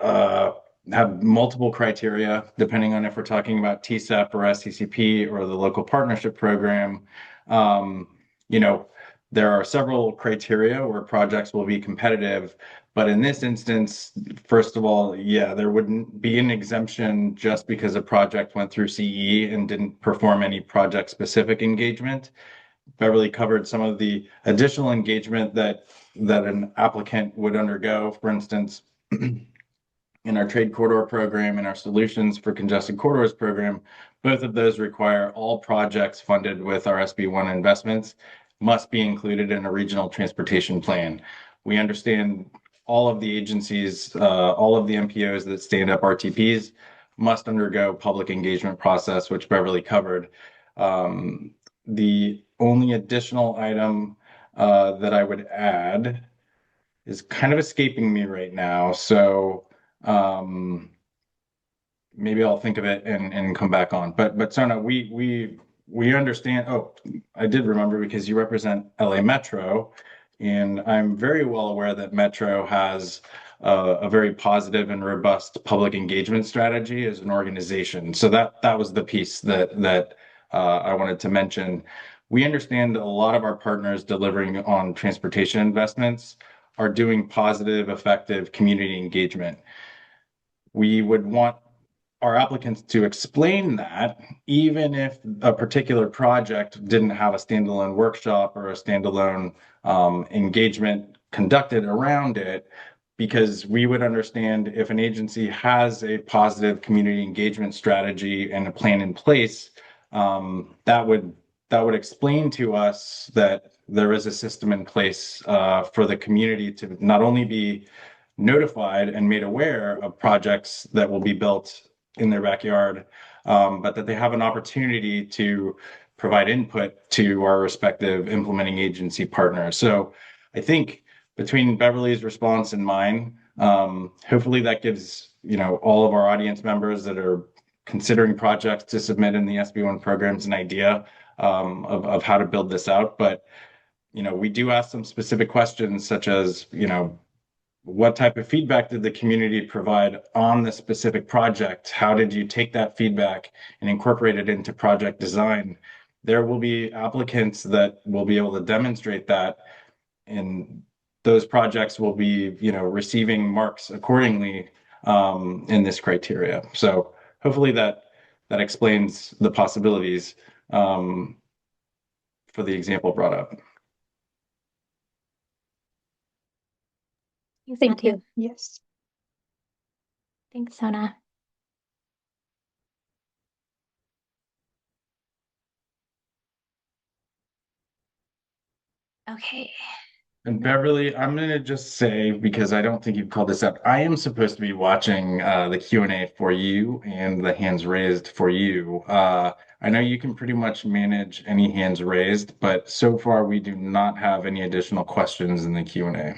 uh, have multiple criteria depending on if we're talking about TSEP or SCCP or the local partnership program. Um, you know, there are several criteria where projects will be competitive, but in this instance, first of all, yeah, there wouldn't be an exemption just because a project went through CE and didn't perform any project-specific engagement. Beverly covered some of the additional engagement that an applicant would undergo. For instance, in our trade corridor program and our solutions for congested corridors program, both of those require all projects funded with our SB1 investments must be included in a regional transportation plan. We understand all of the agencies, all of the MPOs that stand up RTPs must undergo public engagement process, which Beverly covered. The only additional item that I would add is kind of escaping me right now. So maybe I'll think of it and come back on. But Sona, we understand. Oh, I did remember because you represent LA Metro, and I'm very well aware that Metro has a very positive and robust public engagement strategy as an organization. So that was the piece that I wanted to mention. We understand that a lot of our partners delivering on transportation investments are doing positive, effective community engagement. We would want our applicants to explain that, even if a particular project didn't have a standalone workshop or a standalone engagement conducted around it, because we would understand if an agency has a positive community engagement strategy and a plan in place, that would explain to us that there is a system in place for the community to not only be notified and made aware of projects that will be built in their backyard, but that they have an opportunity to provide input to our respective implementing agency partners. So I think between Beverly's response and mine, hopefully that gives all of our audience members that are considering projects to submit in the SB1 programs an idea of how to build this out. But we do ask some specific questions such as what type of feedback did the community provide on the specific project? How did you take that feedback and incorporate it into project design? There will be applicants that will be able to demonstrate that, and those projects will be, receiving marks accordingly in this criteria. So hopefully that explains the possibilities for the example brought up. Thanks, Thank Matthew. you. Yes. Thanks, Sona. Okay. And Beverly, I'm going to just say, because I don't think you've called this up, I am supposed to be watching the Q&A for you and the hands raised for you. I know you can pretty much manage any hands raised, but so far we do not have any additional questions in the Q&A.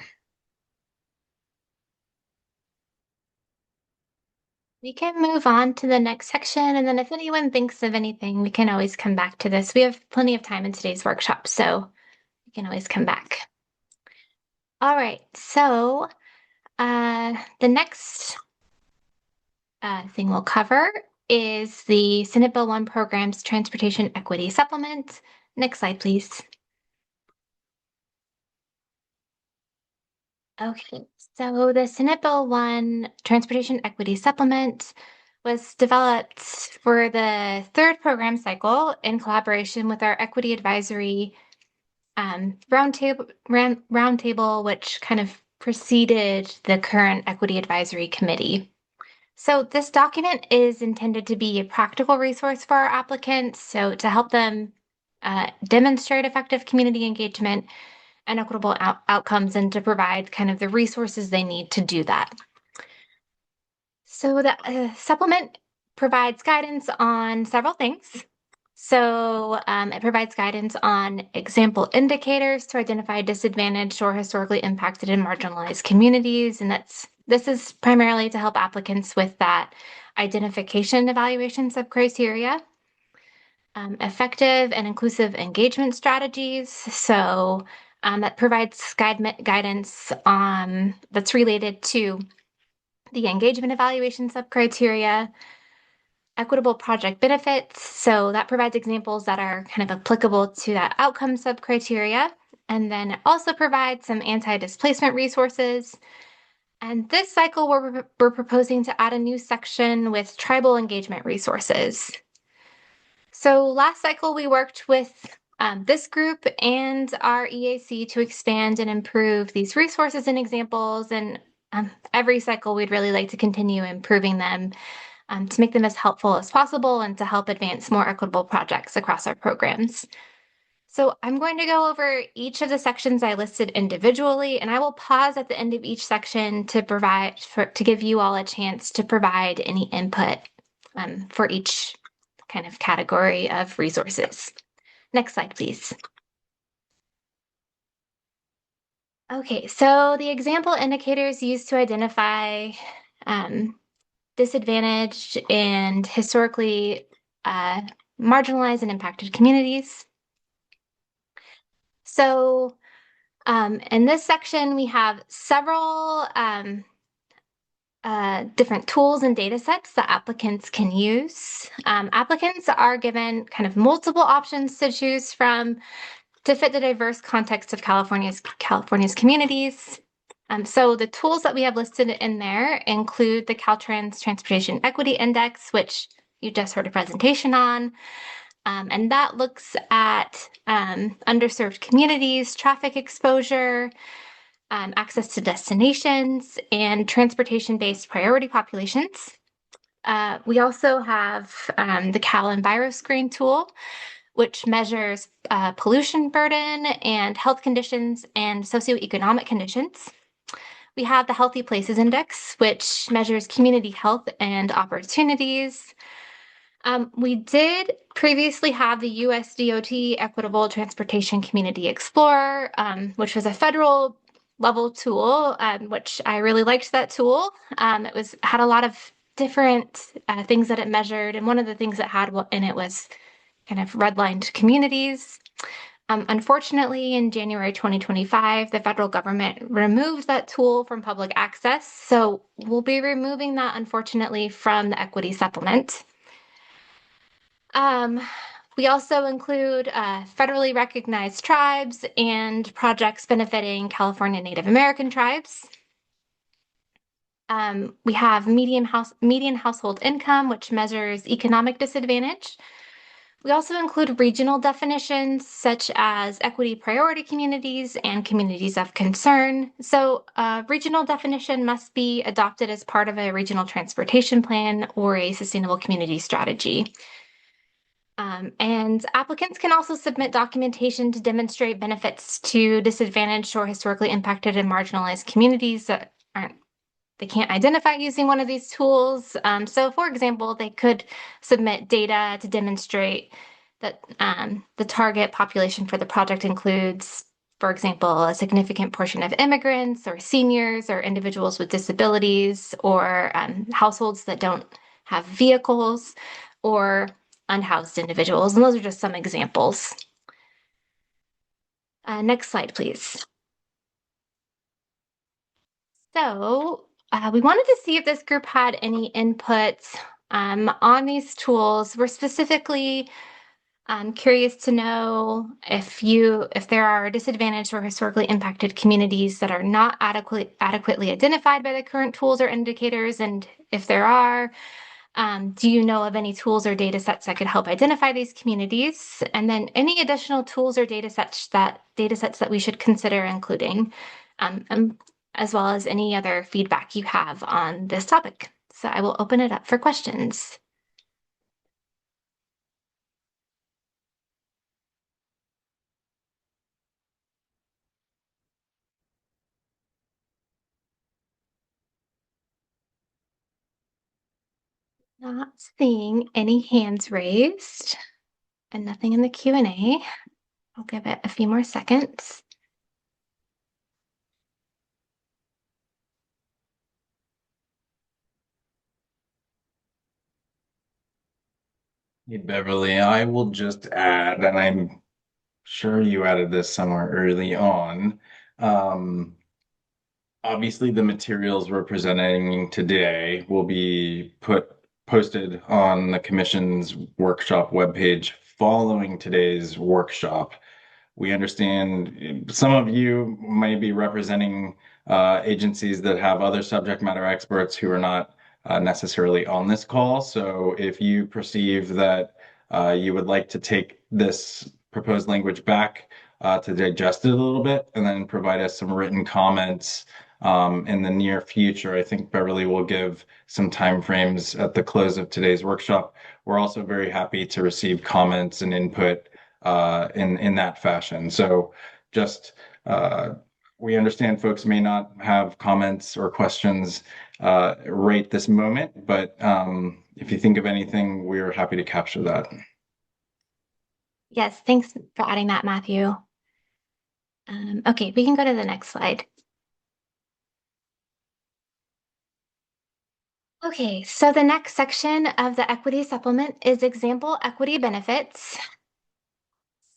We can move on to the next section, and then if anyone thinks of anything, we can always come back to this. We have plenty of time in today's workshop, so we can always come back. All right, so the next thing we'll cover is the Senate Bill 1 program's Transportation Equity Supplement. Next slide, please. Okay, so the Senate Bill 1 Transportation Equity Supplement was developed for the third program cycle in collaboration with our Equity Advisory roundtable, which kind of preceded the current Equity Advisory Committee. So this document is intended to be a practical resource for our applicants, so to help them demonstrate effective community engagement and equitable outcomes, and to provide kind of the resources they need to do that. So the supplement provides guidance on several things. So it provides guidance on example indicators to identify disadvantaged or historically impacted and marginalized communities. And this is primarily to help applicants with that identification evaluation subcriteria. Effective and inclusive engagement strategies. So that provides guidance that's related to the engagement evaluation subcriteria. Equitable project benefits. So that provides examples that are kind of applicable to that outcome subcriteria. And then it also provides some anti-displacement resources. And this cycle, we're proposing to add a new section with tribal engagement resources. So last cycle, we worked with this group and our EAC to expand and improve these resources and examples. And every cycle, we'd really like to continue improving them to make them as helpful as possible and to help advance more equitable projects across our programs. So I'm going to go over each of the sections I listed individually, and I will pause at the end of each section to give you all a chance to provide any input for each kind of category of resources. Next slide, please. Okay, so the example indicators used to identify disadvantaged and historically marginalized and impacted communities. So in this section, we have several different tools and data sets that applicants can use. Applicants are given kind of multiple options to choose from to fit the diverse context of California's communities. So the tools that we have listed in there include the Caltrans Transportation Equity Index, which you just heard a presentation on. And that looks at underserved communities, traffic exposure, access to destinations, and transportation-based priority populations. We also have the Cal EnviroScreen tool, which measures pollution burden and health conditions and socioeconomic conditions. We have the Healthy Places Index, which measures community health and opportunities. We did previously have the US DOT Equitable Transportation Community Explorer, which was a federal level tool, which I really liked that tool. It had a lot of different things that it measured, and one of the things it had in it was kind of redlined communities. Unfortunately, in January 2025, the federal government removed that tool from public access. So we'll be removing that, unfortunately, from the equity supplement. We also include federally recognized tribes and projects benefiting California Native American tribes. We have median household income, which measures economic disadvantage. We also include regional definitions such as equity priority communities and communities of concern. So a regional definition must be adopted as part of a regional transportation plan or a sustainable community strategy. And applicants can also submit documentation to demonstrate benefits to disadvantaged or historically impacted and marginalized communities that they can't identify using one of these tools. So for example, they could submit data to demonstrate that the target population for the project includes, for example, a significant portion of immigrants or seniors or individuals with disabilities or households that don't have vehicles or unhoused individuals. And those are just some examples. Next slide, please. So we wanted to see if this group had any inputs on these tools. We're specifically curious to know if there are disadvantaged or historically impacted communities that are not adequately identified by the current tools or indicators, and if there are, do you know of any tools or data sets that could help identify these communities? And then any additional tools or data sets that we should consider including, as well as any other feedback you have on this topic. So I will open it up for questions. Not seeing any hands raised and nothing in the Q&A. I'll give it a few more seconds. Hey, Beverly, I will just add, and I'm sure you added this somewhere early on. Obviously, the materials we're presenting today will be posted on the Commission's workshop webpage following today's workshop. We understand some of you may be representing agencies that have other subject matter experts who are not necessarily on this call. So if you perceive that you would like to take this proposed language back to digest it a little bit and then provide us some written comments in the near future, I think Beverly will give some timeframes at the close of today's workshop. We're also very happy to receive comments and input in that fashion. So just we understand folks may not have comments or questions right this moment, but if you think of anything, we're happy to capture that. Yes, thanks for adding that, Matthew. Okay, we can go to the next slide. Okay, so the next section of the equity supplement is example equity benefits.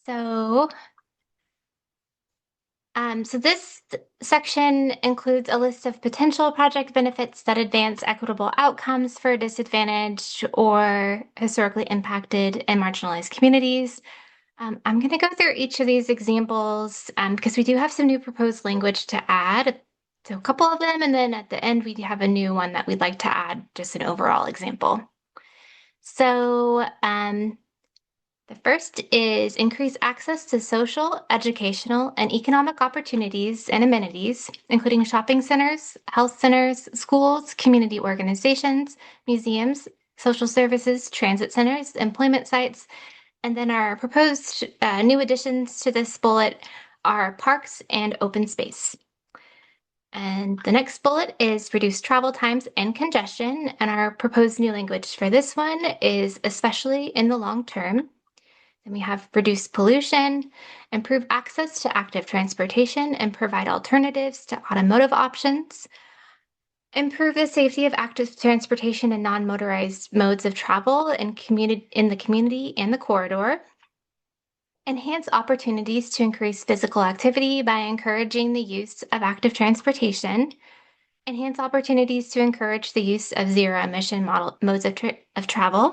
So this section includes a list of potential project benefits that advance equitable outcomes for disadvantaged or historically impacted and marginalized communities. I'm going to go through each of these examples because we do have some new proposed language to add. So a couple of them, and then at the end, we have a new one that we'd like to add, just an overall example. So the first is increase access to social, educational, and economic opportunities and amenities, including shopping centers, health centers, schools, community organizations, museums, social services, transit centers, employment sites. And then our proposed new additions to this bullet are parks and open space. And the next bullet is reduce travel times and congestion. And our proposed new language for this one is especially in the long term. Then we have reduce pollution, improve access to active transportation, and provide alternatives to automotive options. Improve the safety of active transportation and non-motorized modes of travel in the community and the corridor. Enhance opportunities to increase physical activity by encouraging the use of active transportation. Enhance opportunities to encourage the use of zero-emission modes of travel.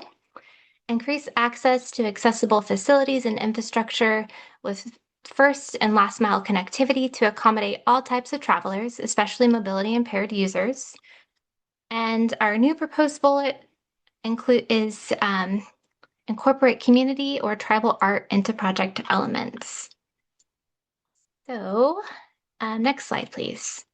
Increase access to accessible facilities and infrastructure with first and last mile connectivity to accommodate all types of travelers, especially mobility impaired users. And our new proposed bullet is incorporate community or tribal art into project elements. So next slide, please.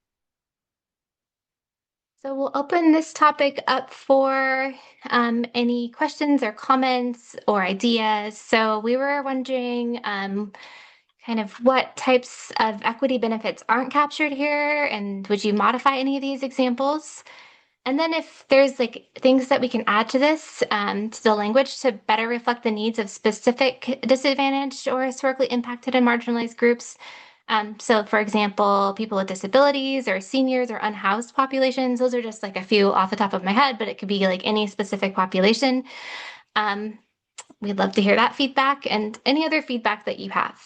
So we'll open this topic up for any questions or comments or ideas. So we were wondering kind of what types of equity benefits aren't captured here, and would you modify any of these examples? And then if there's like things that we can add to this, to the language to better reflect the needs of specific disadvantaged or historically impacted and marginalized groups. So for example, people with disabilities or seniors or unhoused populations, those are just like a few off the top of my head, but it could be like any specific population. We'd love to hear that feedback and any other feedback that you have.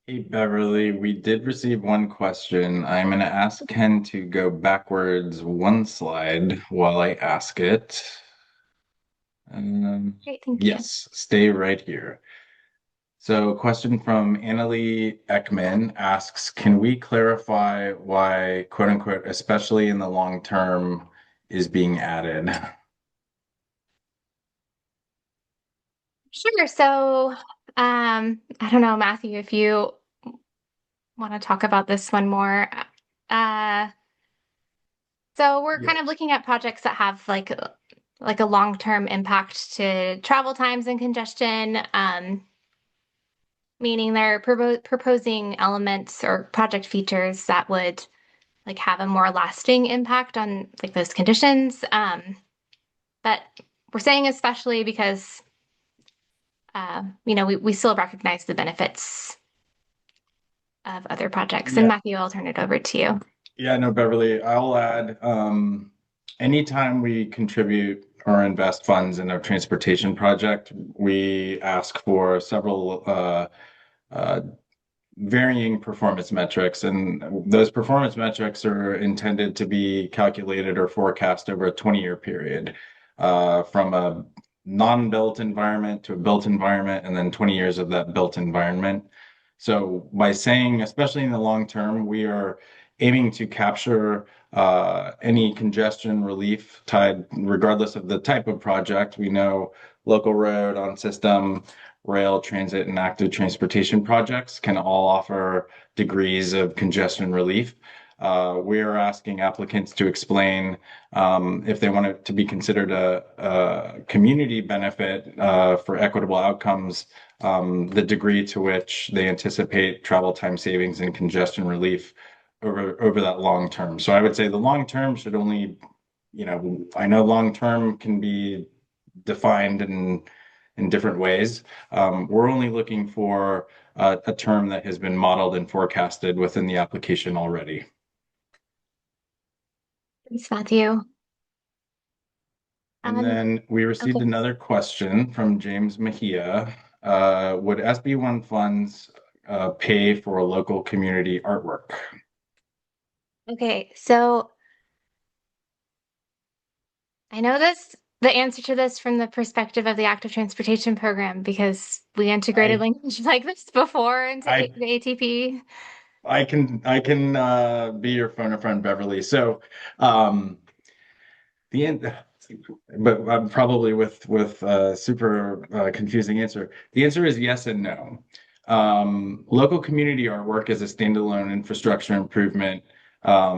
Hey, Beverly, we did receive one question. I'm going to ask Ken to go backwards one slide while I ask it. Great, thank you. Yes, stay right here. So, a question from Annalie Ekman asks, can we clarify why, quote unquote, especially in the long term, is being added? Sure. So, I don't know, Matthew, if you want to talk about this one more. So we're kind of looking at projects that have like a long-term impact to travel times and congestion, meaning they're proposing elements or project features that would like have a more lasting impact on like those conditions. But we're saying especially because we still recognize the benefits of other projects. And Matthew, I'll turn it over to you. Yeah, no, Beverly, I'll add, anytime we contribute or invest funds in a transportation project, we ask for several varying performance metrics, and those performance metrics are intended to be calculated or forecast over a 20-year period, from a non-built environment to a built environment, and then 20 years of that built environment. So by saying, especially in the long term, we are aiming to capture any congestion relief tied, regardless of the type of project. We know local road, on system, rail, transit, and active transportation projects can all offer degrees of congestion relief. We are asking applicants to explain if they want it to be considered a community benefit for equitable outcomes, the degree to which they anticipate travel time savings and congestion relief over that long term. So I would say the long term should only, I know long term can be defined in different ways. We're only looking for a term that has been modeled and forecasted within the application already. Thanks, Matthew. And then we received another question from James Mejia. Would SB1 funds pay for local community artwork? Okay, so I know the answer to this from the perspective of the active transportation program because we integrated language like this before into the ATP. I can be your phone a friend, Beverly. So the end, but I'm probably with super confusing answer. The answer is yes and no. Local community artwork as a standalone infrastructure improvement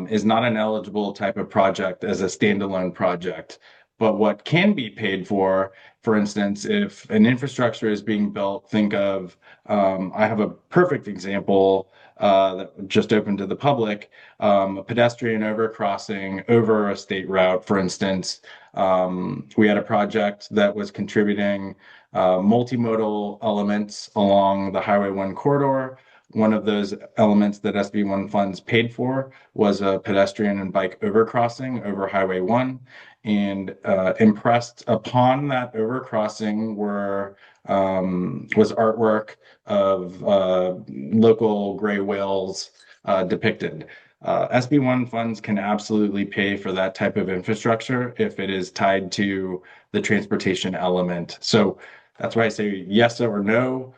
is not an eligible type of project as a standalone project. But what can be paid for instance, if an infrastructure is being built, think of, I have a perfect example that just opened to the public, a pedestrian overcrossing over a state route, for instance. We had a project that was contributing multimodal elements along the Highway 1 corridor. One of those elements that SB1 funds paid for was a pedestrian and bike overcrossing over Highway 1. And impressed upon that overcrossing was artwork of local gray whales depicted. SB1 funds can absolutely pay for that type of infrastructure if it is tied to the transportation element. So that's why I say yes or no.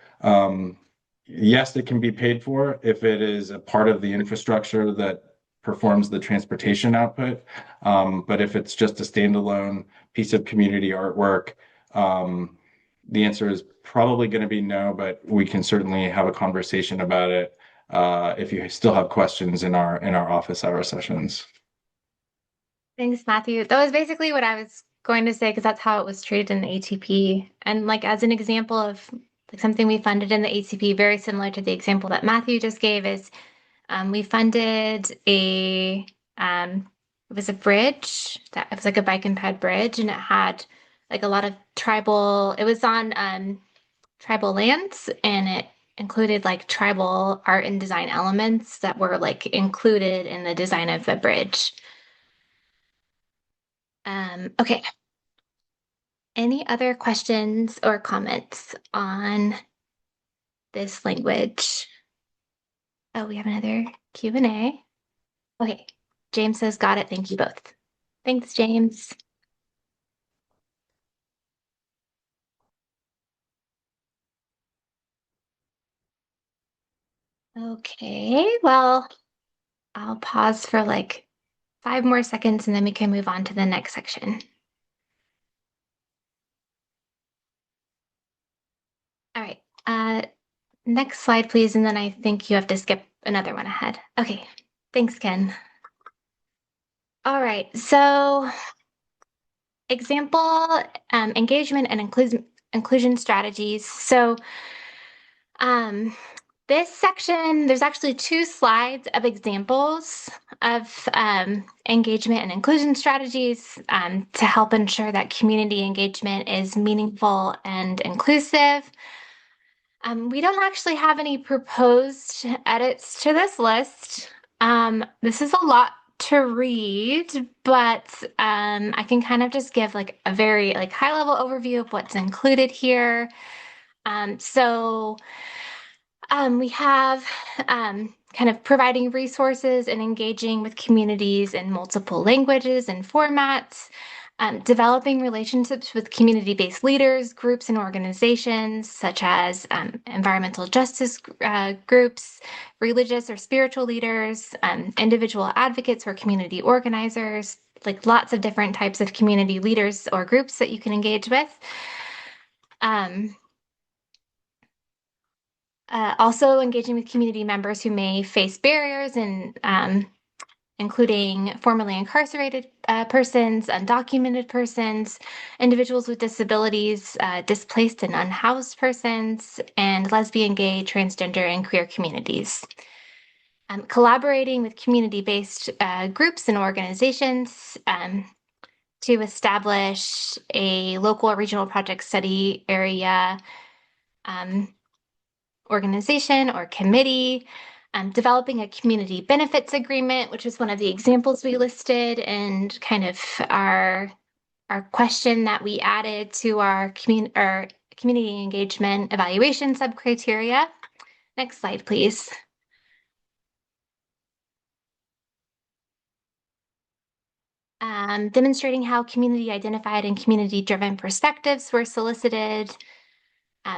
Yes, it can be paid for if it is a part of the infrastructure that performs the transportation output. But if it's just a standalone piece of community artwork, the answer is probably going to be no, but we can certainly have a conversation about it if you still have questions in our office hour sessions. Thanks, Matthew. That was basically what I was going to say because that's how it was treated in the ATP. And like as an example of like something we funded in the ATP, very similar to the example that Matthew just gave, is we funded it was a bridge that it was like a bike and ped bridge, and it had like a lot of tribal. It was on tribal lands, and it included like tribal art and design elements that were like included in the design of the bridge. Okay. Any other questions or comments on this language? Oh, we have another Q&A. Okay. James says, got it. Thank you both. Thanks, James. Okay, well, I'll pause for like 5 more seconds and then we can move on to the next section. All right, next slide, please. And then I think you have to skip another one ahead. Okay, thanks, Ken. All right, so example, engagement and inclusion strategies. So this section, there's actually 2 slides of examples of engagement and inclusion strategies to help ensure that community engagement is meaningful and inclusive. We don't actually have any proposed edits to this list. This is a lot to read, but I can kind of just give like a very like high level overview of what's included here. We have kind of providing resources and engaging with communities in multiple languages and formats, developing relationships with community-based leaders, groups, and organizations such as environmental justice groups, religious or spiritual leaders, individual advocates or community organizers, like lots of different types of community leaders or groups that you can engage with. Also engaging with community members who may face barriers and including formerly incarcerated persons, undocumented persons, individuals with disabilities, displaced and unhoused persons, and lesbian, gay, transgender, and queer communities. Collaborating with community-based groups and organizations to establish a local or regional project study area organization or committee, developing a community benefits agreement, which is one of the examples we listed, and kind of our question that we added to our community engagement evaluation subcriteria. Next slide, please. Demonstrating how community identified and community driven perspectives were solicited,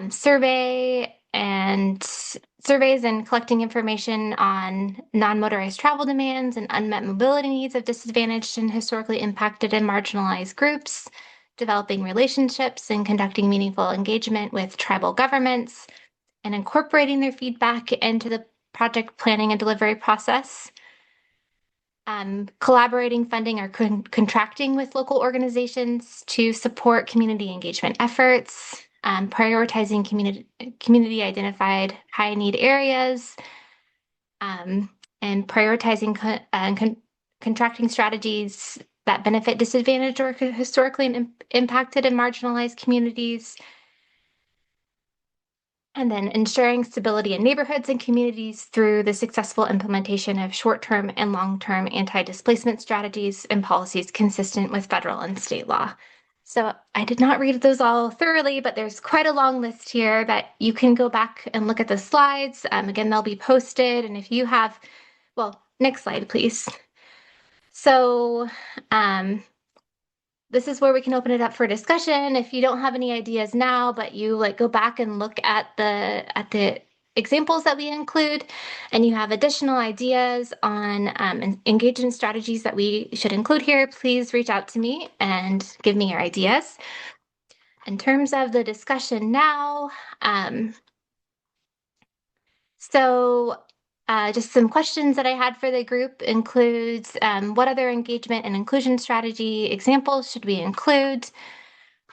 surveys and collecting information on non-motorized travel demands and unmet mobility needs of disadvantaged and historically impacted and marginalized groups, developing relationships and conducting meaningful engagement with tribal governments, and incorporating their feedback into the project planning and delivery process. Collaborating, funding, or contracting with local organizations to support community engagement efforts, prioritizing community identified high need areas, and prioritizing contracting strategies that benefit disadvantaged or historically impacted and marginalized communities. And then ensuring stability in neighborhoods and communities through the successful implementation of short-term and long-term anti-displacement strategies and policies consistent with federal and state law. So I did not read those all thoroughly, but there's quite a long list here that you can go back and look at the slides. Again, they'll be posted. And if you have, well, next slide, please. So this is where we can open it up for discussion. If you don't have any ideas now, but you like go back and look at the examples that we include, and you have additional ideas on engagement strategies that we should include here, please reach out to me and give me your ideas. In terms of the discussion now, so just some questions that I had for the group includes what other engagement and inclusion strategy examples should we include?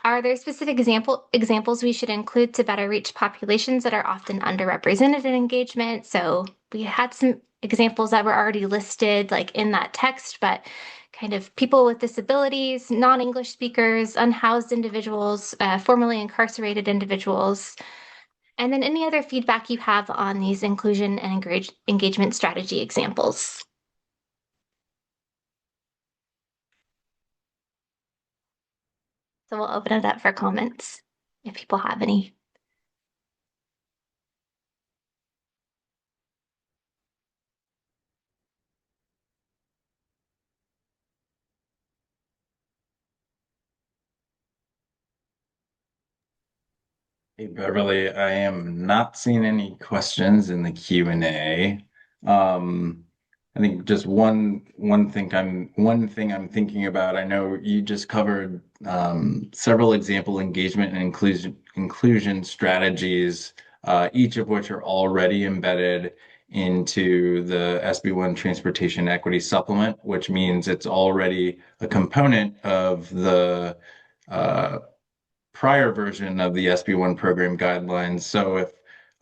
Are there specific examples we should include to better reach populations that are often underrepresented in engagement? So we had some examples that were already listed like in that text, but kind of people with disabilities, non-English speakers, unhoused individuals, formerly incarcerated individuals, and then any other feedback you have on these inclusion and engagement strategy examples. So we'll open it up for comments if people have any. Hey, Beverly, I am not seeing any questions in the Q&A. I think just one thing I'm thinking about. I know you just covered several example engagement and inclusion strategies, each of which are already embedded into the SB1 Transportation Equity Supplement, which means it's already a component of the prior version of the SB1 program guidelines. So if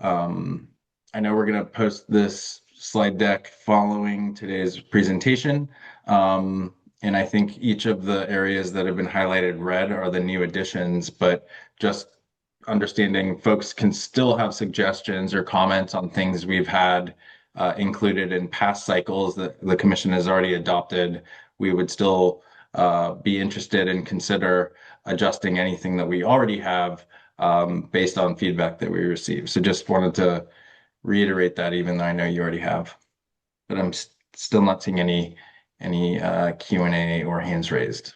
I know we're going to post this slide deck following today's presentation. And I think each of the areas that have been highlighted red are the new additions, but just understanding folks can still have suggestions or comments on things we've had included in past cycles that the commission has already adopted. We would still be interested and consider adjusting anything that we already have based on feedback that we receive. So just wanted to reiterate that, even though I know you already have, but I'm still not seeing any Q&A or hands raised.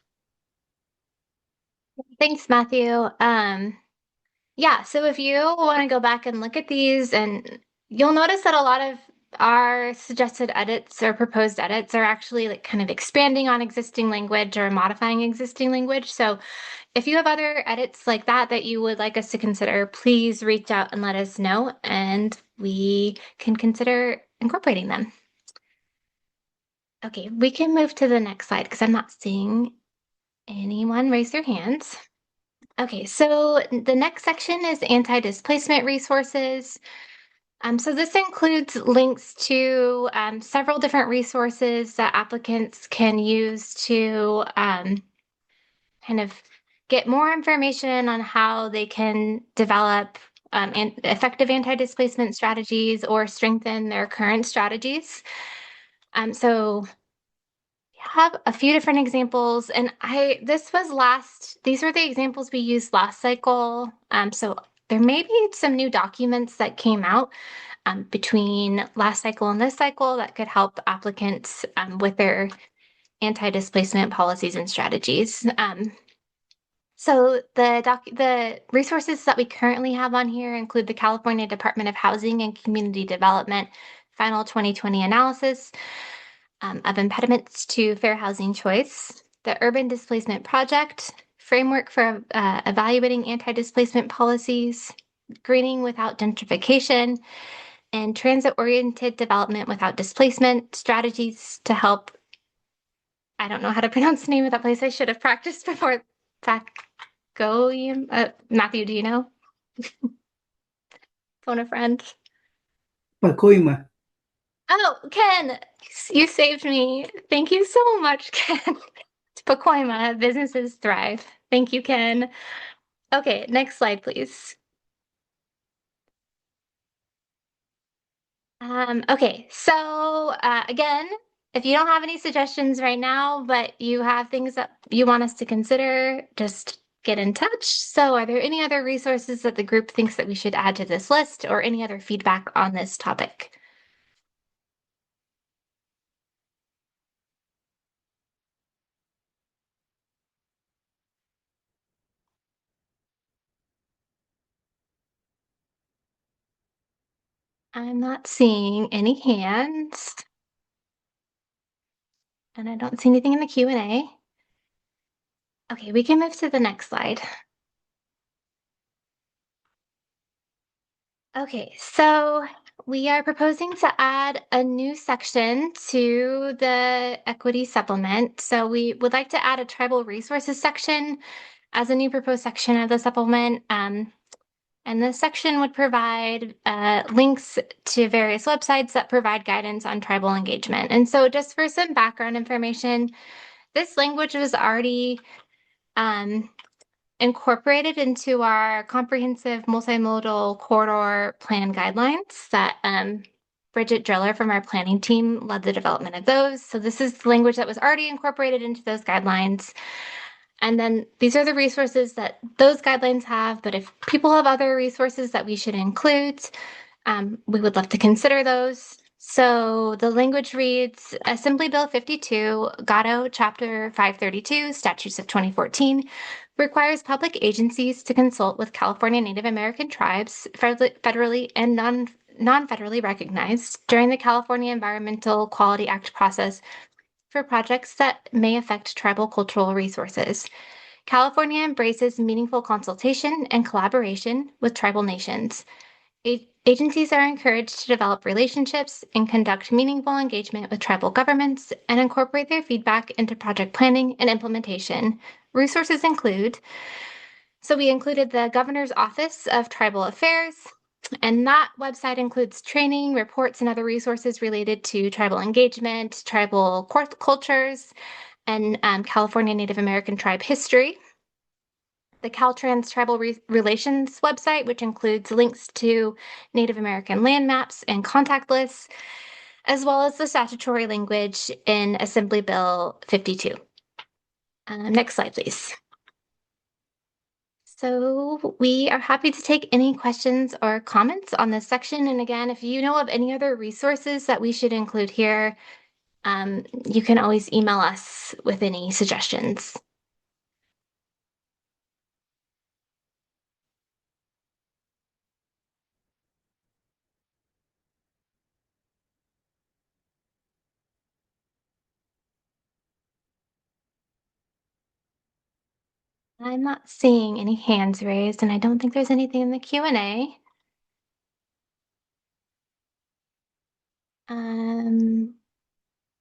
Thanks, Matthew. Yeah, so if you want to go back and look at these, and you'll notice that a lot of our suggested edits or proposed edits are actually like kind of expanding on existing language or modifying existing language. So if you have other edits like that you would like us to consider, please reach out and let us know, and we can consider incorporating them. Okay, we can move to the next slide because I'm not seeing anyone raise their hands. Okay, so the next section is anti-displacement resources. So this includes links to several different resources that applicants can use to kind of get more information on how they can develop effective anti-displacement strategies or strengthen their current strategies. So have a few different examples, and these were the examples we used last cycle. So there may be some new documents that came out between last cycle and this cycle that could help applicants with their anti-displacement policies and strategies. So the resources that we currently have on here include the California Department of Housing and Community Development Final 2020 Analysis of Impediments to Fair Housing Choice, the Urban Displacement Project, Framework for Evaluating Anti-Displacement Policies, Greening Without Gentrification, and Transit-Oriented Development Without Displacement, Strategies to Help. I don't know how to pronounce the name of that place. I should have practiced before. Matthew, do you know? Phone a friend. Pacoima. Oh, Ken, you saved me. Thank you so much, Ken. It's Pacoima, businesses thrive. Thank you, Ken. Okay, next slide, please. Okay, so again, if you don't have any suggestions right now, but you have things that you want us to consider, just get in touch. So are there any other resources that the group thinks that we should add to this list, or any other feedback on this topic? I'm not seeing any hands. And I don't see anything in the Q&A. Okay, we can move to the next slide. Okay, so We are proposing to add a new section to the equity supplement. So we would like to add a tribal resources section as a new proposed section of the supplement. And this section would provide links to various websites that provide guidance on tribal engagement. And so just for some background information, this language was already incorporated into our comprehensive multimodal corridor plan guidelines that Bridget Driller from our planning team led the development of those. So this is the language that was already incorporated into those guidelines. And then these are the resources that those guidelines have, but if people have other resources that we should include, we would love to consider those. So the language reads, Assembly Bill 52, Gatto Chapter 532, Statutes of 2014, requires public agencies to consult with California Native American tribes, federally and non-federally recognized, during the California Environmental Quality Act process for projects that may affect tribal cultural resources. California embraces meaningful consultation and collaboration with tribal nations. Agencies are encouraged to develop relationships and conduct meaningful engagement with tribal governments and incorporate their feedback into project planning and implementation. Resources include, so we included the Governor's Office of Tribal Affairs, and that website includes training, reports, and other resources related to tribal engagement, tribal cultures, and California Native American tribe history. The Caltrans Tribal Relations website, which includes links to Native American land maps and contact lists, as well as the statutory language in Assembly Bill 52. Next slide, please. So we are happy to take any questions or comments on this section. And again, if you know of any other resources that we should include here, you can always email us with any suggestions. I'm not seeing any hands raised, and I don't think there's anything in the Q&A.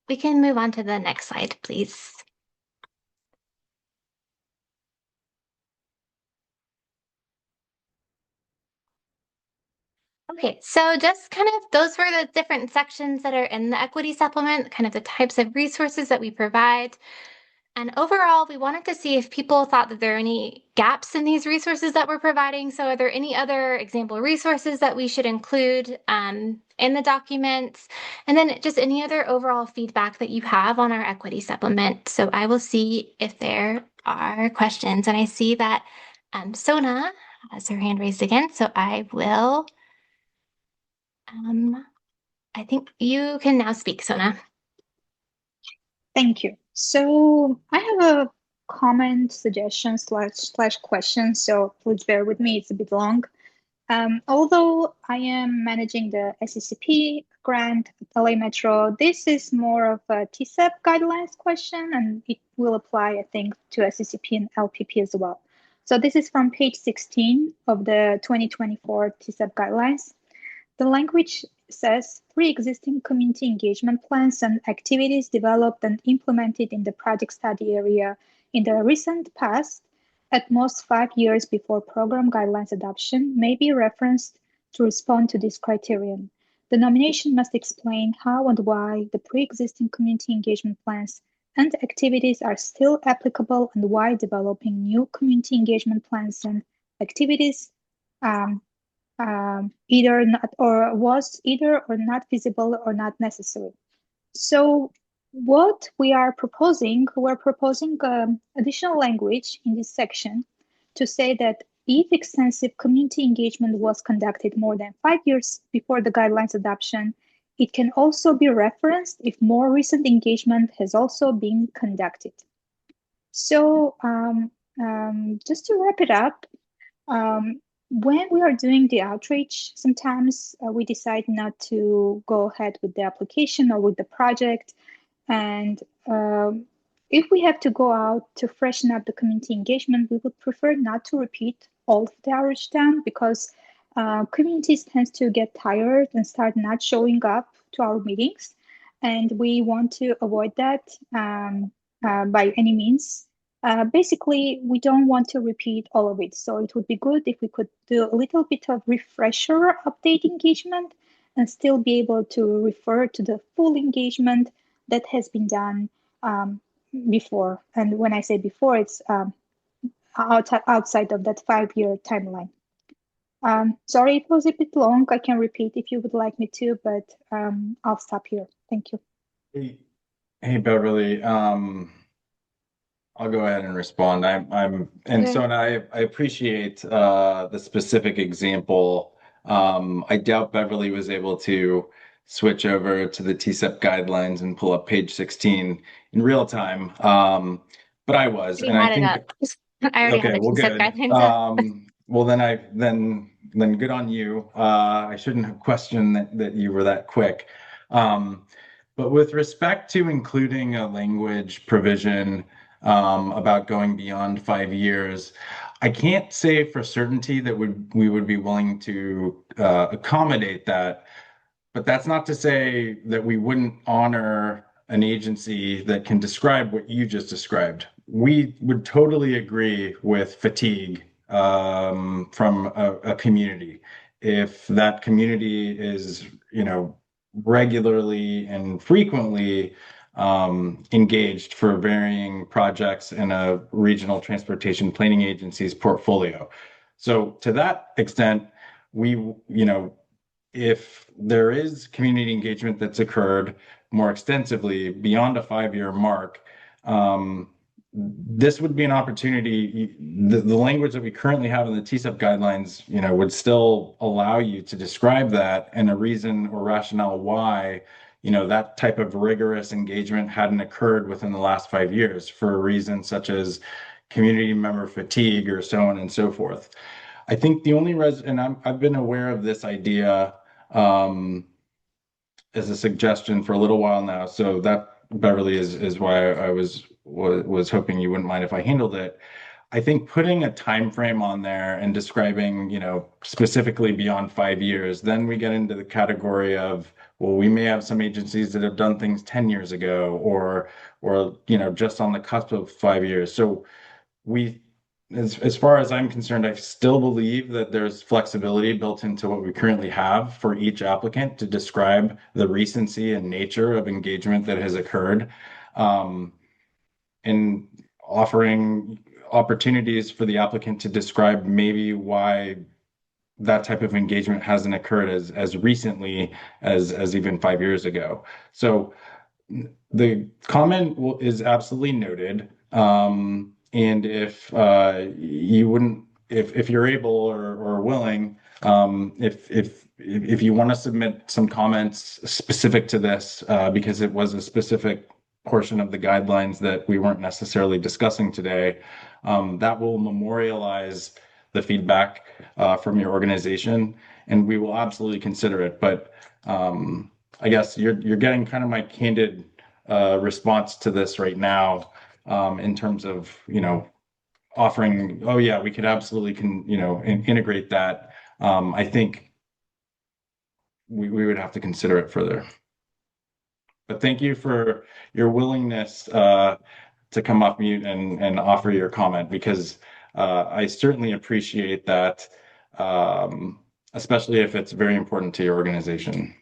We can move on to the next slide, please. Okay, so just kind of those were the different sections that are in the equity supplement, kind of the types of resources that we provide. And overall, we wanted to see if people thought that there are any gaps in these resources that we're providing. So are there any other example resources that we should include in the documents? And then just any other overall feedback that you have on our equity supplement. So I will see if there are questions. And I see that Sona has her hand raised again. So I will, I think you can now speak, Sona. Thank you. So I have a comment, suggestion slash question, so please bear with me, it's a bit long. Although I am managing the SCCP grant at LA Metro, this is more of a TCEP guidelines question, and it will apply, I think, to SCCP and LPP as well. So this is from page 16 of the 2024 TCEP guidelines. The language says pre-existing community engagement plans and activities developed and implemented in the project study area in the recent past, at most 5 years before program guidelines adoption, may be referenced to respond to this criterion. The nomination must explain how and why the pre-existing community engagement plans and activities are still applicable and why developing new community engagement plans and activities either not or was either or not feasible or not necessary. So what we are proposing, we're proposing additional language in this section to say that if extensive community engagement was conducted more than 5 years before the guidelines adoption, it can also be referenced if more recent engagement has also been conducted. So just to wrap it up, when we are doing the outreach, sometimes we decide not to go ahead with the application or with the project. And if we have to go out to freshen up the community engagement, we would prefer not to repeat all of the outreach done because communities tend to get tired and start not showing up to our meetings. And we want to avoid that by any means. Basically, we don't want to repeat all of it. So it would be good if we could do a little bit of refresher update engagement and still be able to refer to the full engagement that has been done before. And when I say before, it's outside of that 5-year timeline. Sorry, it was a bit long. I can repeat if you would like me to, but I'll stop here. Thank you. Hey, Beverly. I'll go ahead and respond. And Okay. I appreciate the specific example. I doubt Beverly was able to switch over to the TCEP guidelines and pull up page 16 in real time. But I was, We and I had it think up. I already had okay, the well, TCEP good. guidelines up. Well, then good on you. I shouldn't have questioned that you were that quick. But with respect to including a language provision about going beyond 5 years, I can't say for certainty that we would be willing to accommodate that. But that's not to say that we wouldn't honor an agency that can describe what you just described. We would totally agree with fatigue from a community. If that community is, regularly and frequently engaged for varying projects in a regional transportation planning agency's portfolio. So to that extent, if there is community engagement that's occurred more extensively beyond a 5-year mark, this would be an opportunity. The language that we currently have in the TCEP guidelines, would still allow you to describe that and a reason or rationale why, that type of rigorous engagement hadn't occurred within the last 5 years for a reason such as community member fatigue or so on and so forth. I think the only and I've been aware of this idea as a suggestion for a little while now. So that, Beverly, is why I was hoping you wouldn't mind if I handled it. I think putting a time frame on there and describing, specifically beyond 5 years, then we get into the category of, well, we may have some agencies that have done things 10 years ago or just on the cusp of 5 years. So as far as I'm concerned, I still believe that there's flexibility built into what we currently have for each applicant to describe the recency and nature of engagement that has occurred, and offering opportunities for the applicant to describe maybe why that type of engagement hasn't occurred as recently as even 5 years ago. So the comment is absolutely noted. And if you wouldn't, if you're able or willing, if you want to submit some comments specific to this, because it was a specific portion of the guidelines that we weren't necessarily discussing today, that will memorialize the feedback from your organization, and we will absolutely consider it. But I guess you're getting kind of my candid response to this right now, in terms of, offering, oh yeah, we could absolutely integrate that. I think we would have to consider it further. But thank you for your willingness to come off mute and offer your comment, because I certainly appreciate that, especially if it's very important to your organization.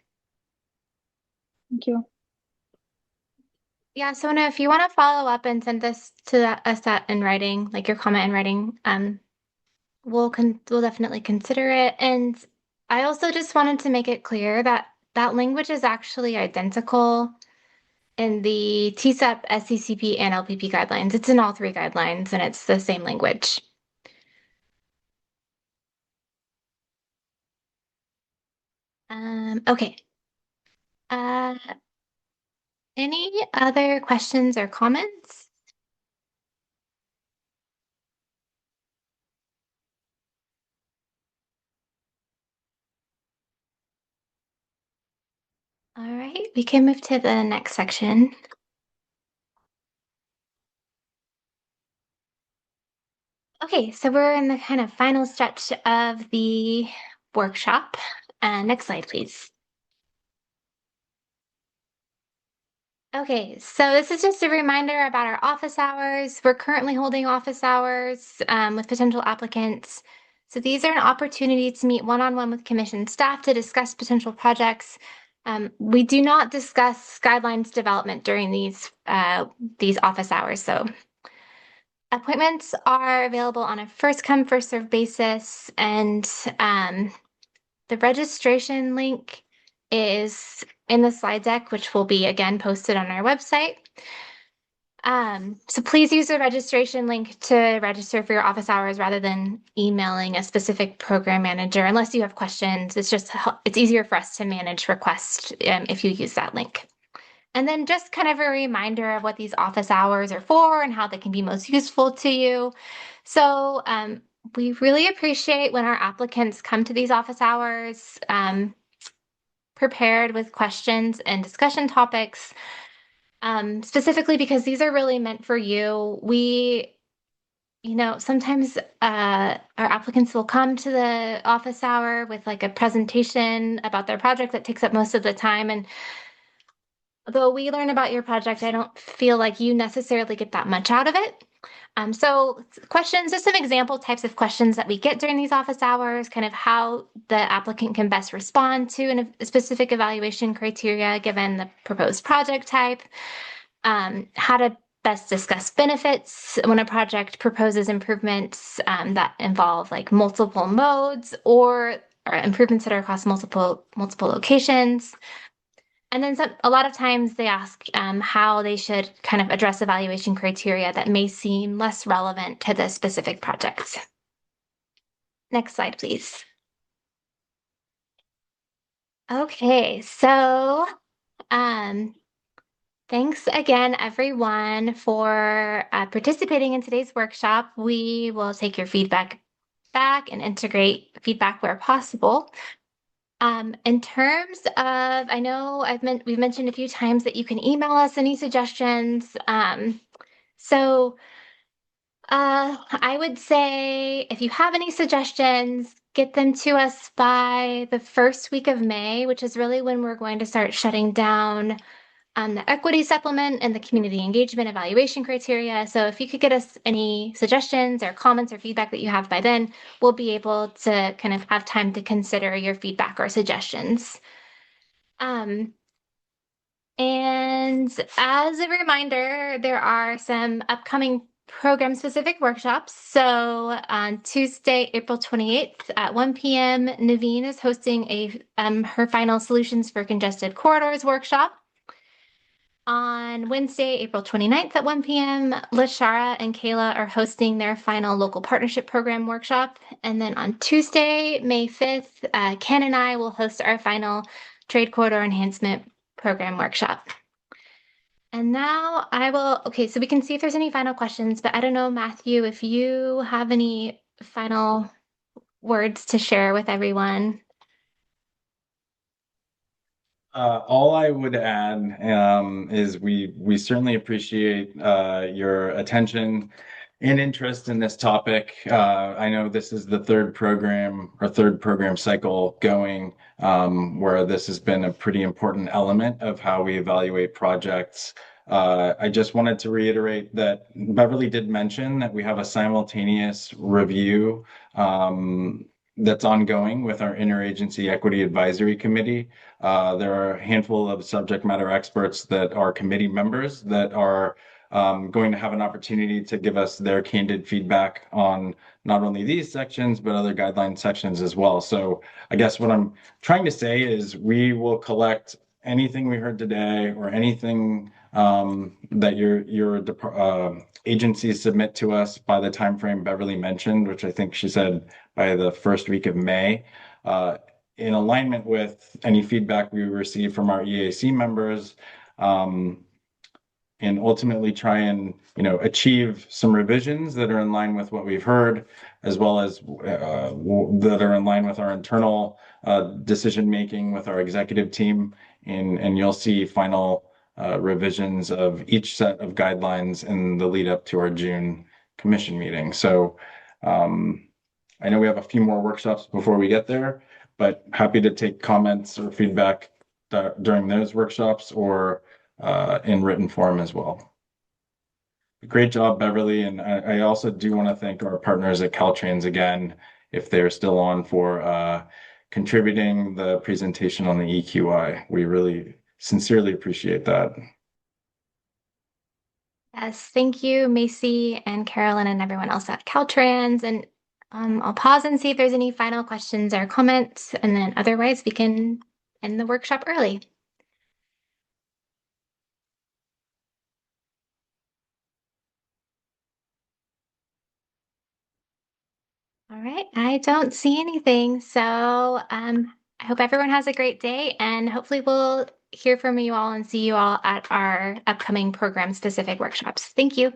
Thank you. Yeah, so now if you want to follow up and send this to us in writing, like your comment in writing, we'll definitely consider it. And I also just wanted to make it clear that that language is actually identical in the TCEP, SCCP, and LPP guidelines. It's in all three guidelines, and it's the same language. Okay. Any other questions or comments? All right, we can move to the next section. Okay, so we're in the kind of final stretch of the workshop. Next slide, please. Okay, so this is just a reminder about our office hours. We're currently holding office hours with potential applicants. So these are an opportunity to meet one-on-one with commission staff to discuss potential projects. We do not discuss guidelines development during these office hours. So appointments are available on a first-come, first-served basis, and the registration link is in the slide deck, which will be again posted on our website. So please use the registration link to register for your office hours rather than emailing a specific program manager unless you have questions. It's easier for us to manage requests if you use that link. And then just kind of a reminder of what these office hours are for and how they can be most useful to you. So we really appreciate when our applicants come to these office hours prepared with questions and discussion topics, specifically because these are really meant for you. Sometimes our applicants will come to the office hour with like a presentation about their project that takes up most of the time. And although we learn about your project, I don't feel like you necessarily get that much out of it. So questions, just some example types of questions that we get during these office hours, kind of how the applicant can best respond to a specific evaluation criteria given the proposed project type, how to best discuss benefits when a project proposes improvements that involve like multiple modes or improvements that are across multiple locations. And then a lot of times they ask how they should kind of address evaluation criteria that may seem less relevant to the specific project. Next slide, please. Okay, so thanks again, everyone, for participating in today's workshop. We will take your feedback back and integrate feedback where possible. In terms of, I know we've mentioned a few times that you can email us any suggestions. So I would say if you have any suggestions, get them to us by the first week of May, which is really when we're going to start shutting down the equity supplement and the community engagement evaluation criteria. So if you could get us any suggestions or comments or feedback that you have by then, we'll be able to kind of have time to consider your feedback or suggestions. And as a reminder, there are some upcoming program-specific workshops. So on Tuesday, April 28th at 1 p.m., Naveen is hosting her final Solutions for Congested Corridors workshop. On Wednesday, April 29th at 1 p.m., Lashara and Kayla are hosting their final Local Partnership Program workshop. And then on Tuesday, May 5th, Ken and I will host our final Trade Corridor Enhancement Program workshop. And now so we can see if there's any final questions, but I don't know, Matthew, if you have any final words to share with everyone. All I would add is we certainly appreciate your attention and interest in this topic. I know this is the third program cycle going where this has been a pretty important element of how we evaluate projects. I just wanted to reiterate that Beverly did mention that we have a simultaneous review that's ongoing with our Interagency Equity Advisory Committee. There are a handful of subject matter experts that are committee members that are going to have an opportunity to give us their candid feedback on not only these sections, but other guideline sections as well. So I guess what I'm trying to say is we will collect anything we heard today or anything that your agencies submit to us by the timeframe Beverly mentioned, which I think she said by the first week of May, in alignment with any feedback we receive from our EAC members, and ultimately try and achieve some revisions that are in line with what we've heard, as well as that are in line with our internal decision making with our executive team, and you'll see final revisions of each set of guidelines in the lead up to our June commission meeting. So I know we have a few more workshops before we get there, but happy to take comments or feedback during those workshops or in written form as well. Great job, Beverly. And I also do want to thank our partners at Caltrans again, if they're still on, for contributing the presentation on the EQI. We really sincerely appreciate that. Yes, thank you, Macy and Carolyn and everyone else at Caltrans. And I'll pause and see if there's any final questions or comments, and then otherwise we can end the workshop early. All right, I don't see anything. So I hope everyone has a great day, and hopefully we'll hear from you all and see you all at our upcoming program specific workshops. Thank you.